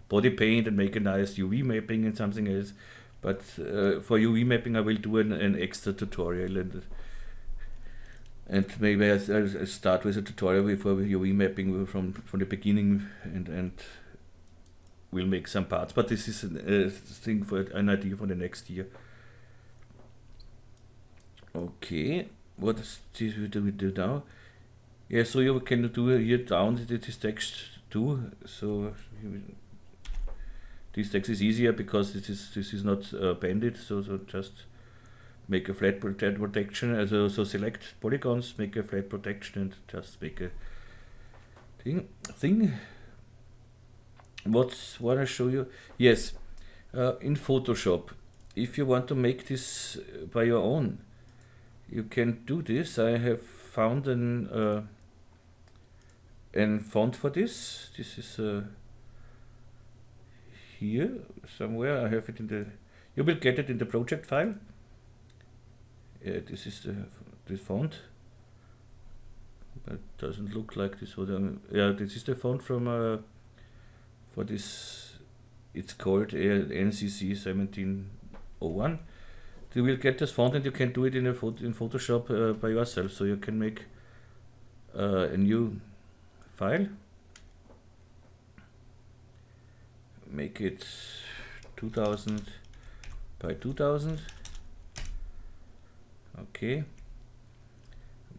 body paint and make a nice UV mapping and something else. But for UV mapping, I will do an extra tutorial, and maybe I'll start with a tutorial for UV mapping from the beginning, and we'll make some parts. But this is a thing for an idea for the next year. Okay, what do we do now? Yeah, so you can do here down this text too. So this text is easier because this is not banded. So just make a flat protection. So select polygons, make a flat protection, and just make a thing. What I show you? Yes, in Photoshop, if you want to make this by your own, you can do this. I have found an font for this. This is here somewhere. I have it in the. You will get it in the project file. This is the font. But it doesn't look like this. Yeah, this is the font from for this. It's called NCC 1701. You will get this font, and you can do it in Photoshop by yourself. So you can make a new file, make it 2000 by 2000. Okay,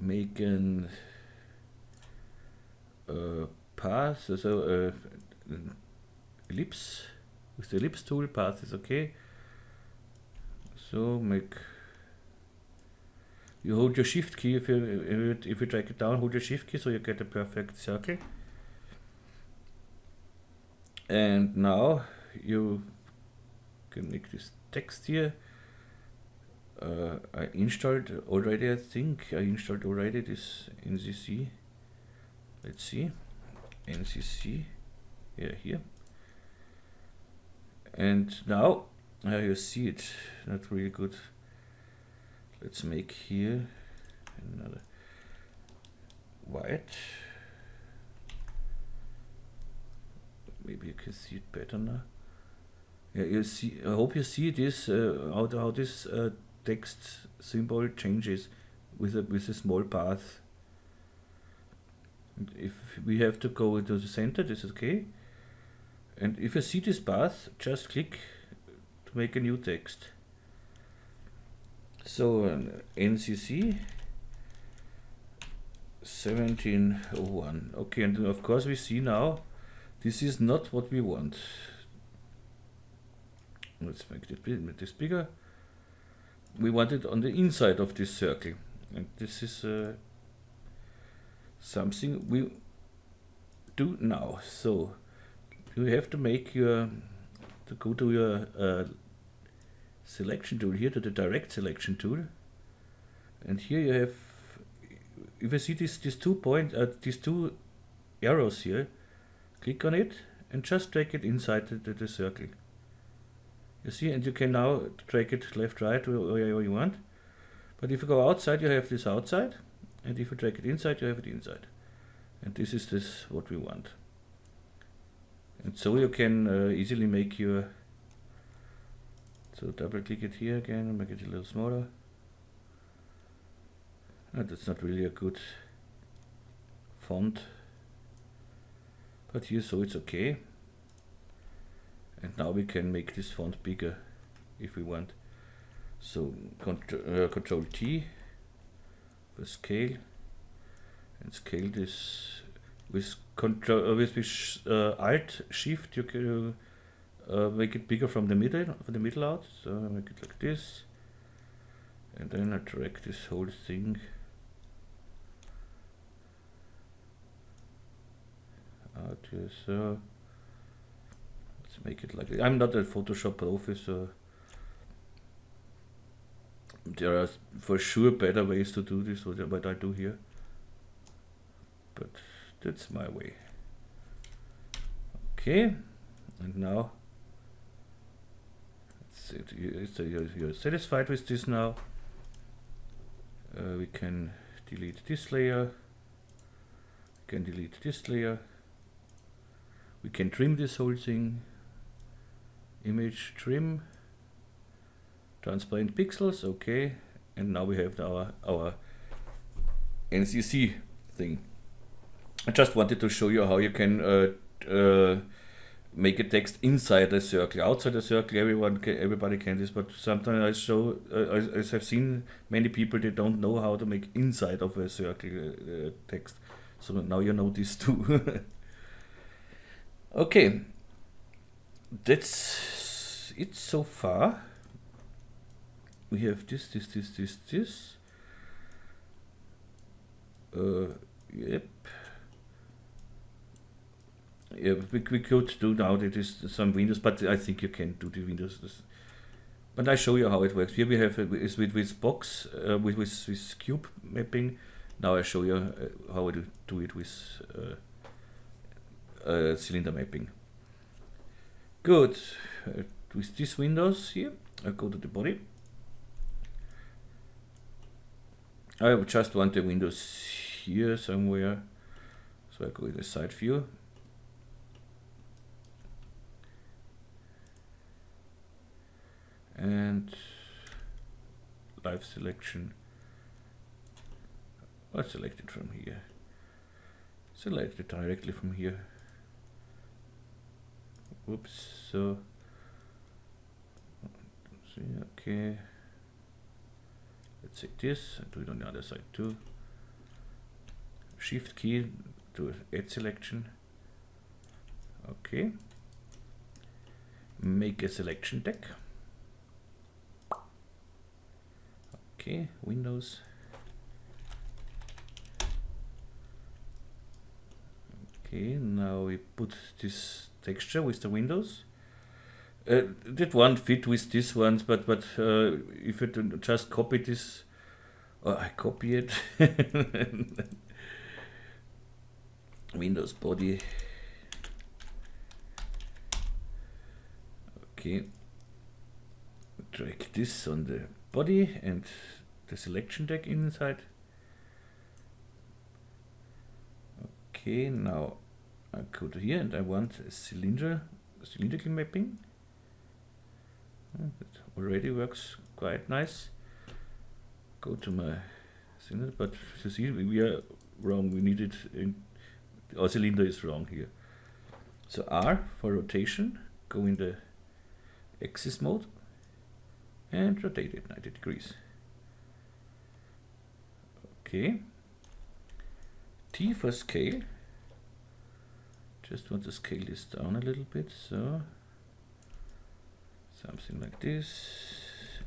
make an path, so ellipse with the ellipse tool. Path is okay. So you hold your shift key if you drag it down. Hold your shift key so you get a perfect circle. And now you can make this text here. I installed already. I think I installed already this NCC. Let's see, NCC. Yeah, here. And now you see it, not really good. Let's make here another white. Maybe you can see it better now. Yeah, you see. I hope you see this how this text symbol changes with a small path. And if we have to go into the center, this is okay. And if you see this path, just click to make a new text. So NCC 1701. Okay, and of course we see now this is not what we want. Let's make this bigger. We want it on the inside of this circle, and this is something we do now. So you have to make to go to your selection tool here, to the direct selection tool, and here you have, if you see these two arrows here, click on it and just drag it inside the circle. You see, and you can now drag it left, right, wherever you want. But if you go outside, you have this outside, and if you drag it inside, you have it inside. And this is what we want. And so you can easily make your. So double click it here again and make it a little smaller. That's not really a good font, but here, so it's okay. And now we can make this font bigger if we want. So Control T for scale, and scale this with Alt Shift. You can make it bigger from the middle out. So I make it like this, and then I drag this whole thing out here. So let's make it like this. I'm not a Photoshop profi, so there are for sure better ways to do this, what I do here, but that's my way. Okay, and now you're satisfied with this now. We can delete this layer, we can delete this layer, we can trim this whole thing, image trim, transparent pixels, okay, and now we have our NCC thing. I just wanted to show you how you can make a text inside a circle. Outside a circle, everybody can this, but sometimes I have seen many people, they don't know how to make inside of a circle text. So now you know this too. Okay, that's it so far. We have this. Yep. Yeah, we could do now that is some windows, but I think you can do the windows. But I show you how it works. Here we have is with box with cube mapping. Now I show you how to do it with cylinder mapping. Good. With these windows here, I go to the body. I just want the windows here somewhere, so I go in the side view. And live selection. I'll select it from here. Select it directly from here. Whoops. So, okay. Let's take this and do it on the other side too. Shift key to add selection. Okay. Make a selection deck. Okay, Windows. Okay, now we put this texture with the windows. That won't fit with this ones, but if you just copy this, I copy it. Windows body. Okay, drag this on the body and the selection deck inside. Okay, now I go to here and I want a cylindrical mapping. That already works quite nice. Go to my cylinder, but you see we are wrong. We need it in our cylinder is wrong here. So R for rotation, go in the axis mode and rotate it 90 degrees. Okay. T for scale. Just want to scale this down a little bit, so something like this.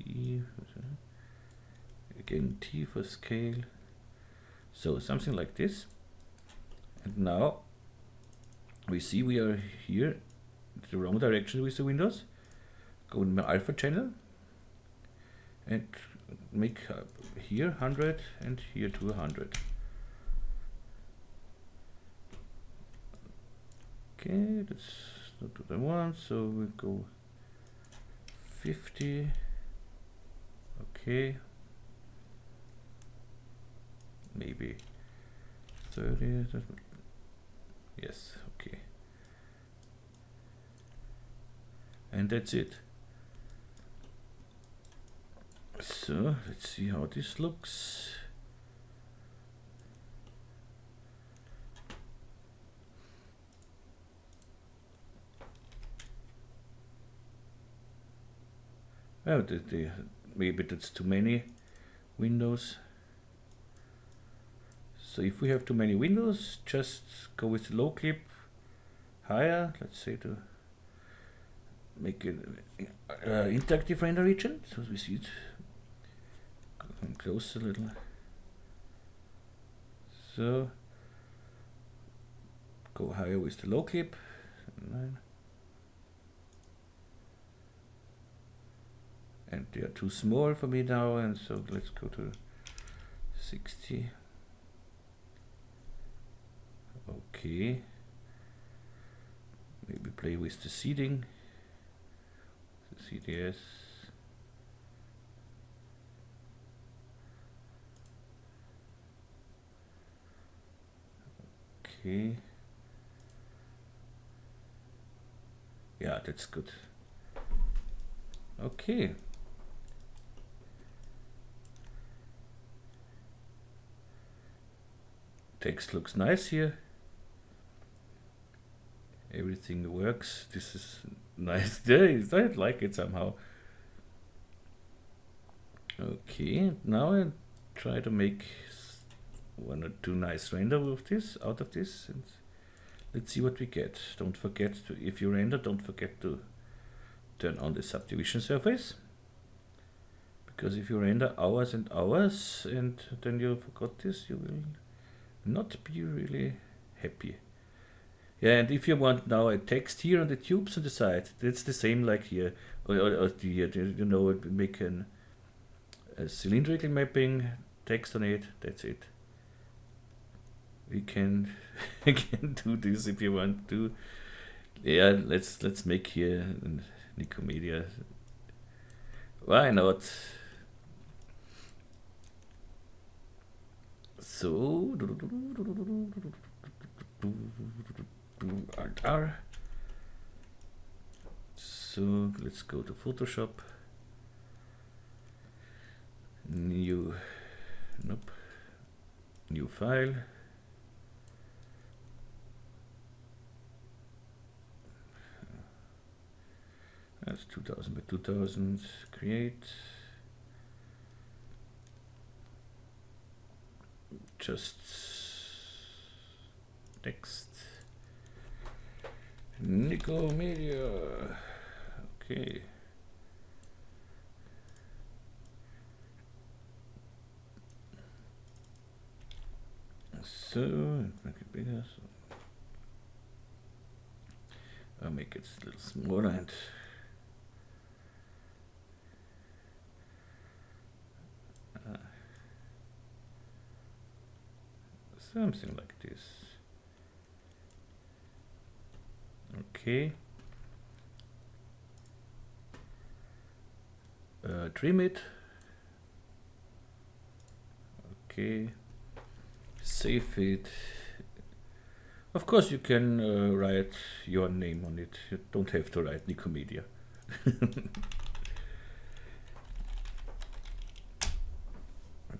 E, again T for scale. So something like this. And now we see we are here in the wrong direction with the windows. Go in my alpha channel and make here 100 and here 200. Okay, that's not what I want, so we'll go 50. Okay, maybe 30. Yes, okay. And that's it. So let's see how this looks. Oh, maybe that's too many windows. So if we have too many windows, just go with the low clip higher, let's say to make it interactive render region, so we see it. Come close a little. So go higher with the low clip. 9. And they are too small for me now, and so let's go to 60. Okay. Maybe play with the seeding. The CDS. Okay. Yeah, that's good. Okay. Text looks nice here. Everything works. This is nice. I like it somehow. Okay, now I try to make one or two nice render with this out of this, and let's see what we get. Don't forget to, if you render, don't forget to turn on the subdivision surface, because if you render hours and hours and then you forgot this, you will not be really happy. Yeah, and if you want now a text here on the tubes on the side, that's the same like here, or you know, make a cylindrical mapping, text on it, that's it. We can do this if you want to. Yeah, let's make here Nikomedias. Why not? So Alt R. So let's go to Photoshop. New file. That's 2000 by 2000. Create. Just text. Nikomedia. Okay. So make it bigger. So I'll make it a little smaller and something like this. Okay. trim it. Okay, save it. Of course you can write your name on it. You don't have to write Nikomedia.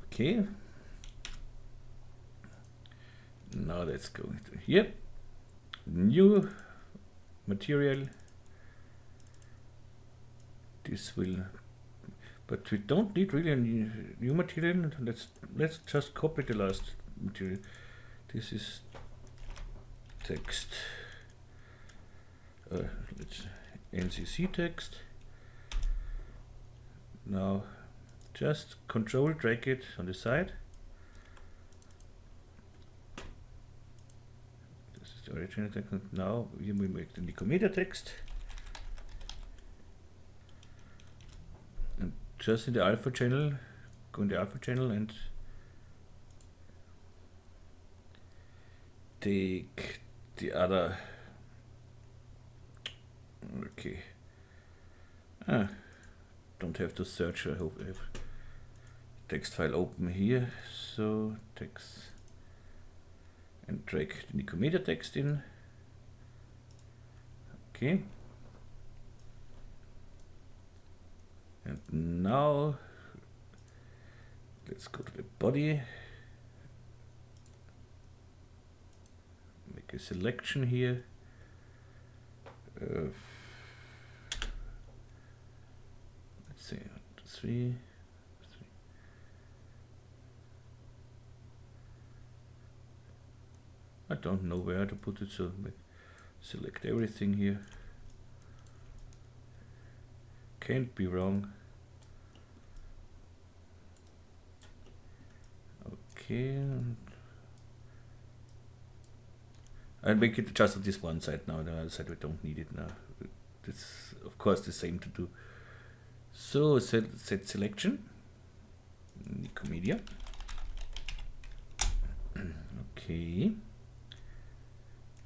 Okay. Now let's go into here. New material. This will, but we don't need really a new material. Let's just copy the last material. This is text. Let's NCC text. Now just control drag it on the side. This is the original text. Now we will make the Nikomedia text. And just in the alpha channel, go in the alpha channel and take the other. Okay. Don't have to search. I hope I have text file open here. So text and drag the Nikomedia text in. Okay. And now let's go to the body. Make a selection here. Let's see, 3. I don't know where to put it, so select everything here. Can't be wrong. Okay. I'll make it just on this one side now. The other side we don't need it now. It's of course the same to do. So set selection. Nikomedia. Okay.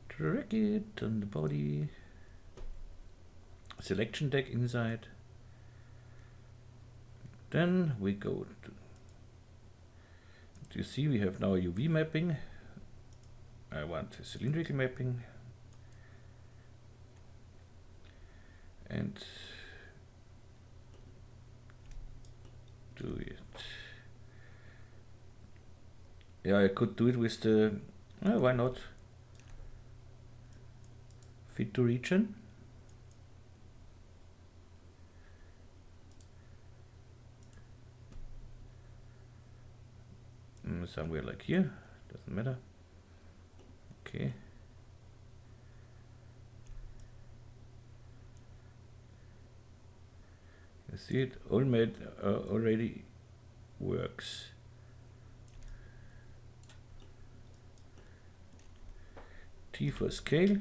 Drag it on the body. Selection tag inside. Then we go to. You see we have now a UV mapping. I want a cylindrical mapping. And do it. Yeah, I could do it with the, why not? Fit to region. Somewhere like here, doesn't matter. Okay. You see it all made already works. T for scale,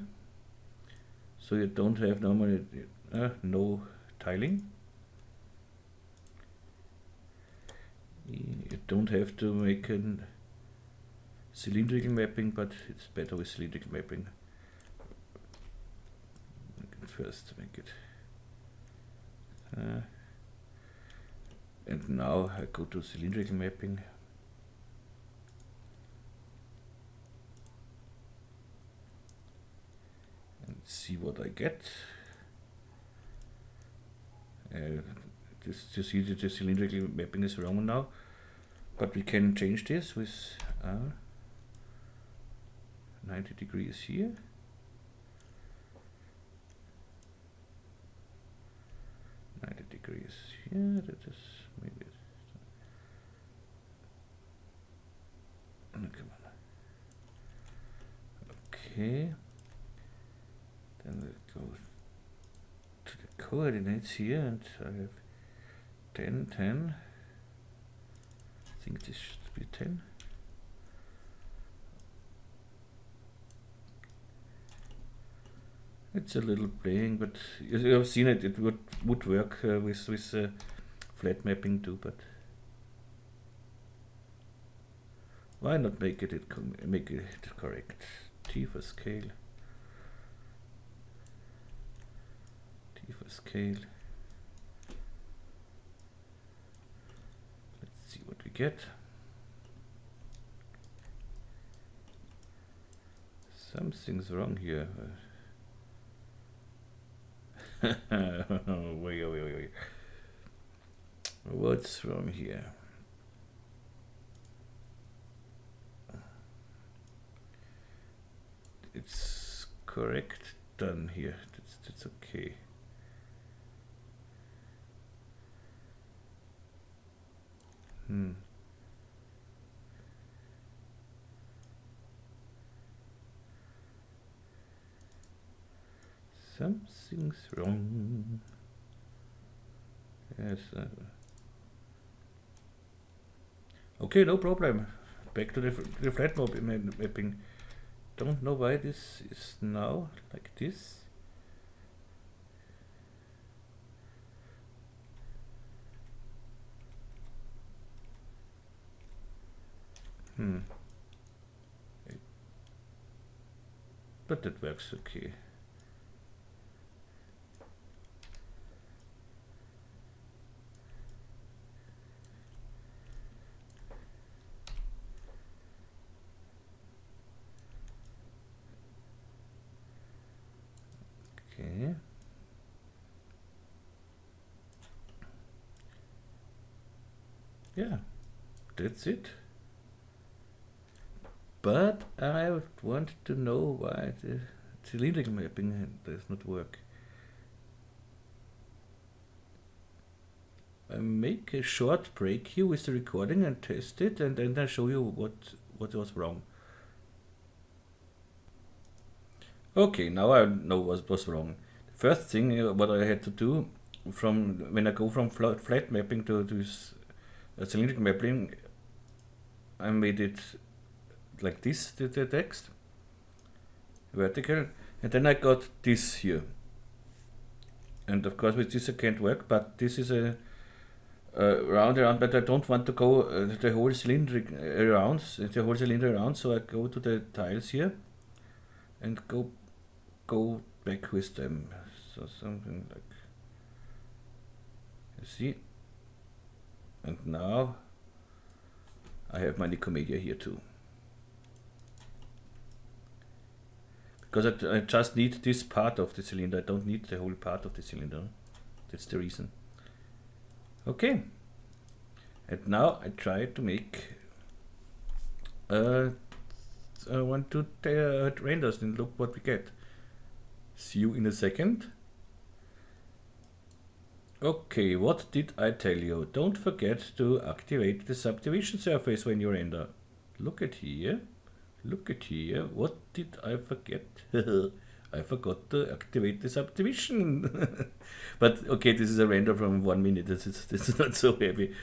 so you don't have normally no tiling. You don't have to make a cylindrical mapping, but it's better with cylindrical mapping. First make it. And now I go to cylindrical mapping. And see what I get. You see that the cylindrical mapping is wrong now, but we can change this with 90 degrees here. Degrees here, that is maybe come on. Okay, then we go to the coordinates here, and I have 10, 10. I think this should be 10. It's a little playing, but you have seen it. It would work with flat mapping too. But why not make it correct? T for scale. T for scale. forget. Something's wrong here. Wait. What's wrong here? It's correct done here. That's okay. Something's wrong. Yes. Okay, no problem. Back to the flat mapping. Don't know why this is now like this. But that works okay. Okay. Yeah, that's it. But I want to know why the cylindrical mapping does not work. I make a short break here with the recording and test it, and then I show you what was wrong. Okay, now I know what was wrong. The first thing what I had to do from when I go from flat mapping to this cylindrical mapping, I made it like this, the text, vertical, and then I got this here. And of course with this I can't work, but this is a round around, but I don't want to go the whole cylinder around, so I go to the tiles here and go back with them. So something like, you see, and now I have my Nikomedia here too. Because I just need this part of the cylinder, I don't need the whole part of the cylinder. That's the reason. Okay, and now I try to make 1, 2 renders and look what we get. See you in a second. Okay, what did I tell you? Don't forget to activate the subdivision surface when you render. Look at here. Look at here. What did I forget? I forgot to activate the subdivision. But okay, this is a render from 1 minute. This is not so heavy.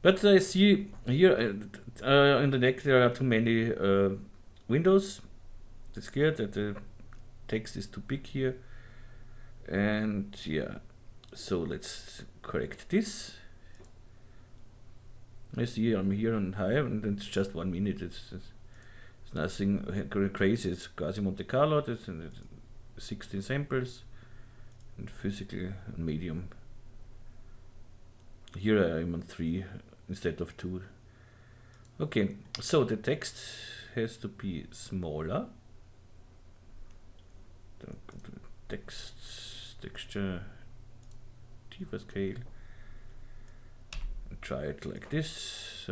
But I see here in the neck there are too many windows. That's clear that the text is too big here. And yeah, so let's correct this. I see I'm here on high, and it's just 1 minute. It's nothing crazy. It's quasi Monte Carlo. It's 16 samples and physical and medium. Here I am on 3 instead of 2. Okay, so the text has to be smaller. Texture, Tiefer scale. Try it like this.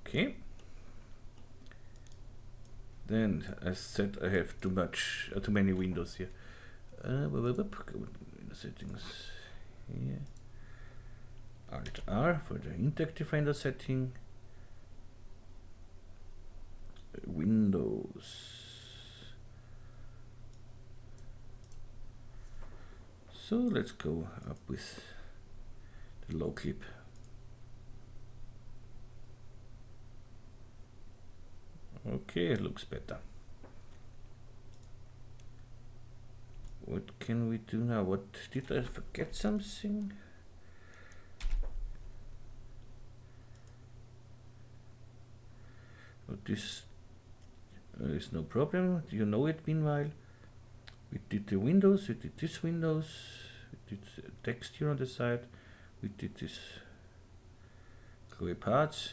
Okay. Then I said I have too many windows here. Settings here. Alt R for the interactive render setting. Windows. So let's go up with the low clip. Okay, it looks better. What can we do now? What did I forget something? this is no problem. You know it meanwhile. We did the windows, we did this windows, we did text here on the side, we did this glowy parts.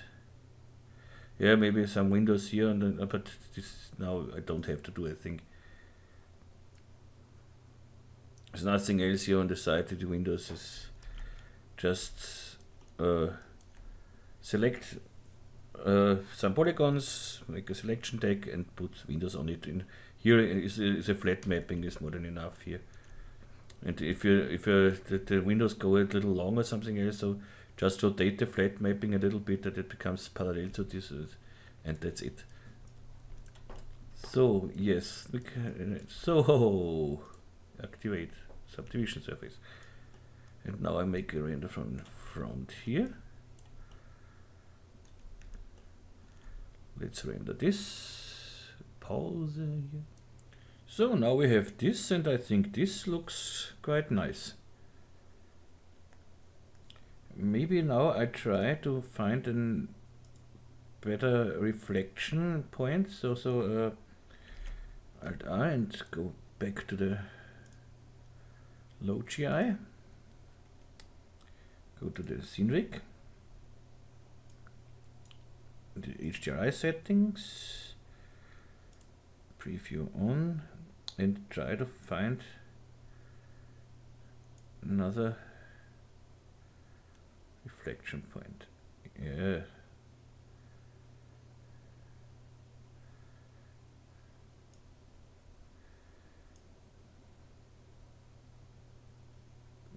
Yeah, maybe some windows here, but this now I don't have to do, I think. There's nothing else here on the side. The windows is just select some polygons, make a selection tag and put windows on it. In here is a flat mapping is more than enough here. And if the windows go a little long or something else, so just rotate the flat mapping a little bit that it becomes parallel to this, and that's it. So yes, we can, so activate subdivision surface. And now I make a render from front here. Let's render this. Pause here. So now we have this, and I think this looks quite nice. Maybe now I try to find a better reflection point. So Alt I and go back to the load GI. Go to the scene rig. The HDRI settings. Preview on. And try to find another reflection point. Yeah.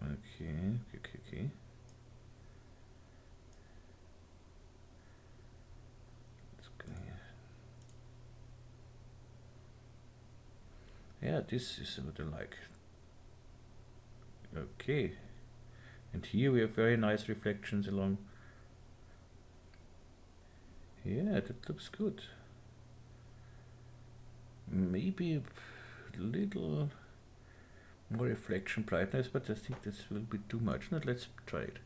Okay. Let's go here. Yeah, this is what I like. Okay. And here we have very nice reflections along. Yeah, that looks good. Maybe a little more reflection brightness, but I think this will be too much. Now let's try it.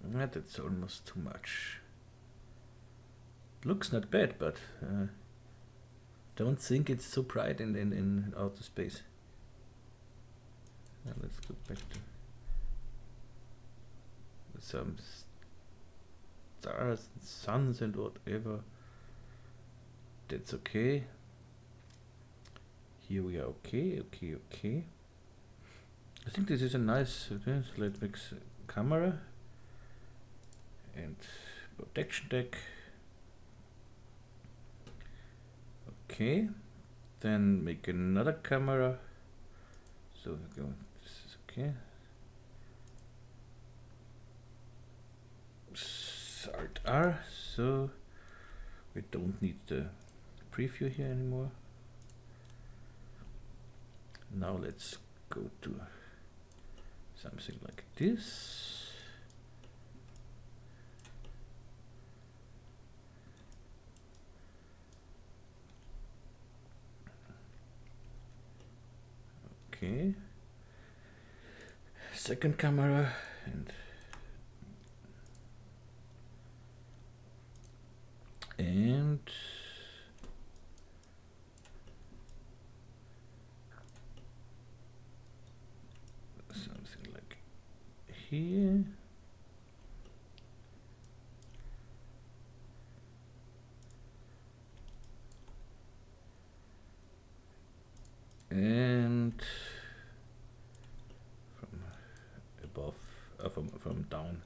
That's almost too much. Looks not bad, but don't think it's so bright in outer space. Now let's go back to some stars and suns and whatever. That's okay. Here we are okay. I think this is a nice let's mix camera and protection tag. Okay, then make another camera. So we go, this is okay. Alt R, so we don't need the preview here anymore. Now let's go to something like this. Okay. Second camera and something like here. And from above, from down.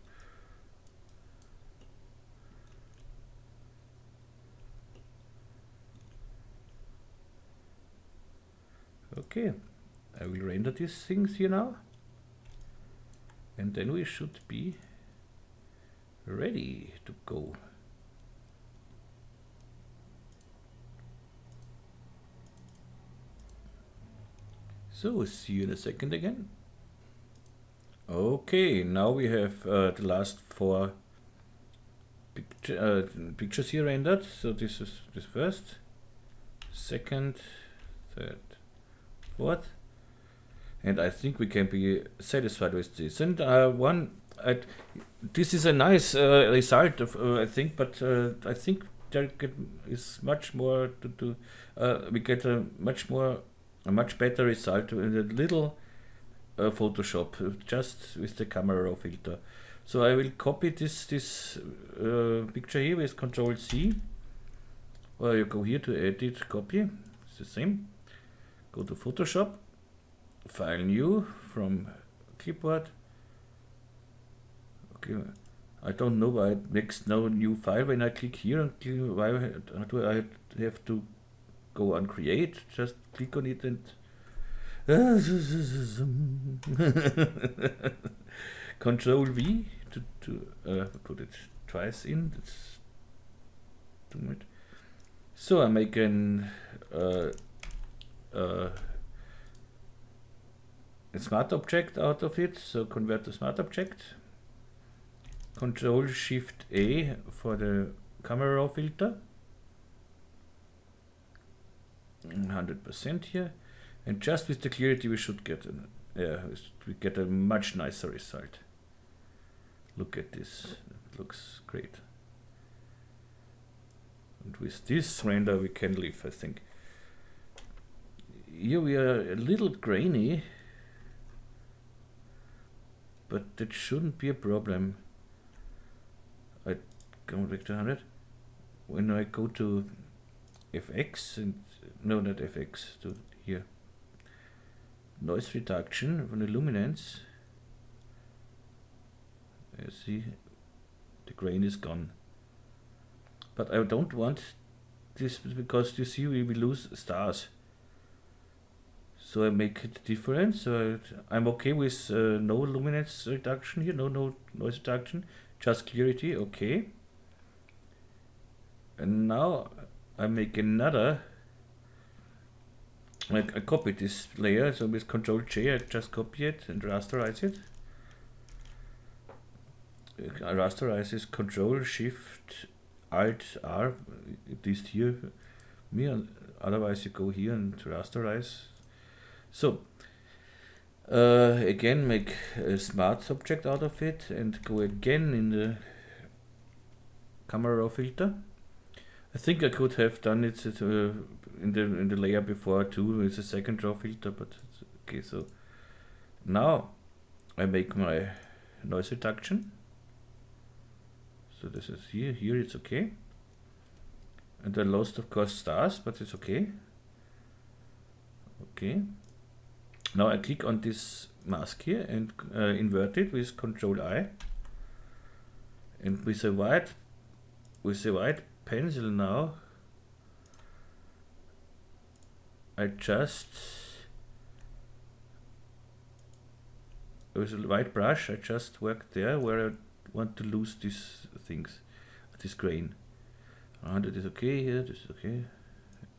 Okay, I will render these things here now, and then we should be ready to go. So see you in a second again. Okay, now we have the last four pictures here rendered. So this is this first, second, third, fourth, and I think we can be satisfied with this. And this is a nice result, of, I think, but I think is much more to do. We get a much better result with a little Photoshop, just with the camera raw filter. So I will copy this picture here with Control C, or you go here to edit, copy. It's the same. Go to Photoshop, File New from clipboard. Okay, I don't know why it makes no new file when I click here and click, why do I have to go on create? Just click on it and Control V to put it twice in. That's too much. So I make an a smart object out of it. So convert to smart object. Control Shift A for the camera raw filter. 100% here, and just with the clarity we should get we get a much nicer result. Look at this, it looks great. And with this render we can live, I think. Here we are a little grainy, but that shouldn't be a problem. I go back to 100. When I go to FX, and no, not FX, to here, noise reduction from the luminance, you see the grain is gone. But I don't want this, because you see we will lose stars. So I make it different. So I'm okay with no luminance reduction here, no noise reduction, just clarity, okay. And now I make another, I copy this layer, so with Control J I just copy it and rasterize it. I rasterize is Control Shift Alt R, at least here, otherwise you go here and rasterize. So again make a smart object out of it and go again in the camera raw filter. I think I could have done it in the layer before too with a second raw filter, but okay. So now I make my noise reduction. So this is here it's okay. And I lost of course stars, but it's okay. Okay. Now I click on this mask here and invert it with Control I. And with a white pencil now, I just, with a white brush, I just work there where I want to lose these things, this grain. And it is okay here, this is okay.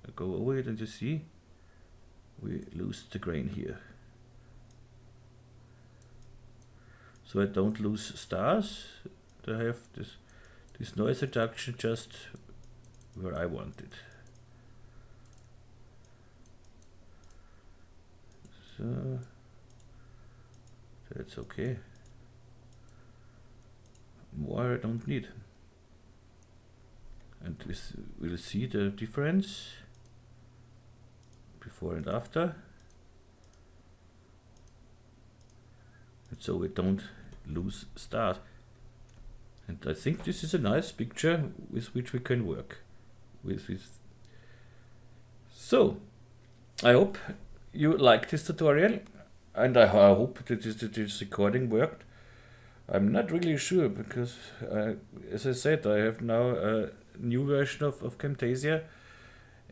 I go over it and you see, we lose the grain here. So I don't lose stars, I have this noise reduction just where I want it. So that's okay. More I don't need. And we'll see the difference before and after. And so we don't lose stars. And I think this is a nice picture with which we can work with this. So I hope you liked this tutorial, and I hope that this recording worked. I'm not really sure because, as I said, I have now a new version of Camtasia,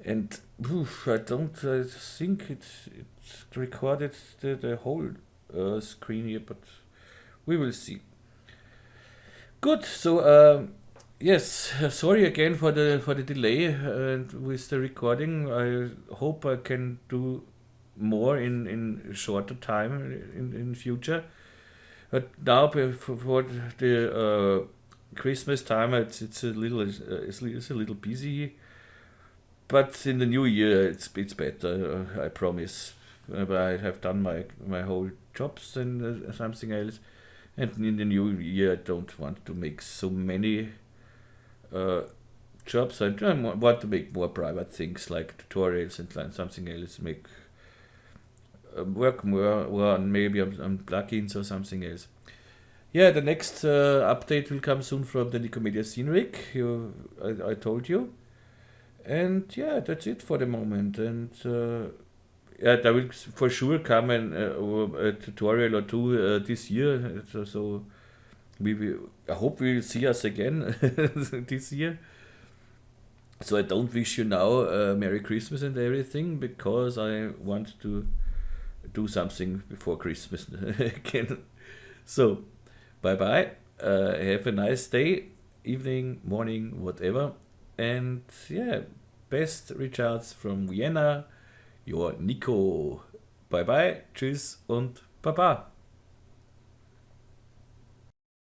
and I think it recorded the whole screen here, but we will see. Good. So yes, sorry again for the delay with the recording. I hope I can do more in shorter time in future. But now before the Christmas time, it's a little busy. But in the new year, it's better. I promise. I have done my whole jobs and something else. And in the new year, I don't want to make so many jobs. I want to make more private things like tutorials and like something else. Make work more on maybe on plugins or something else. Yeah, the next update will come soon from the Nikomedias Scene Rig. I told you. And yeah, that's it for the moment. And yeah, there will for sure come a tutorial or two this year. So I hope we'll see us again this year. So I don't wish you now Merry Christmas and everything, because I want to do something before Christmas again. So bye bye. Have a nice day, evening, morning, whatever. And yeah, best regards from Vienna, your Nico. Bye bye, tschüss und baba.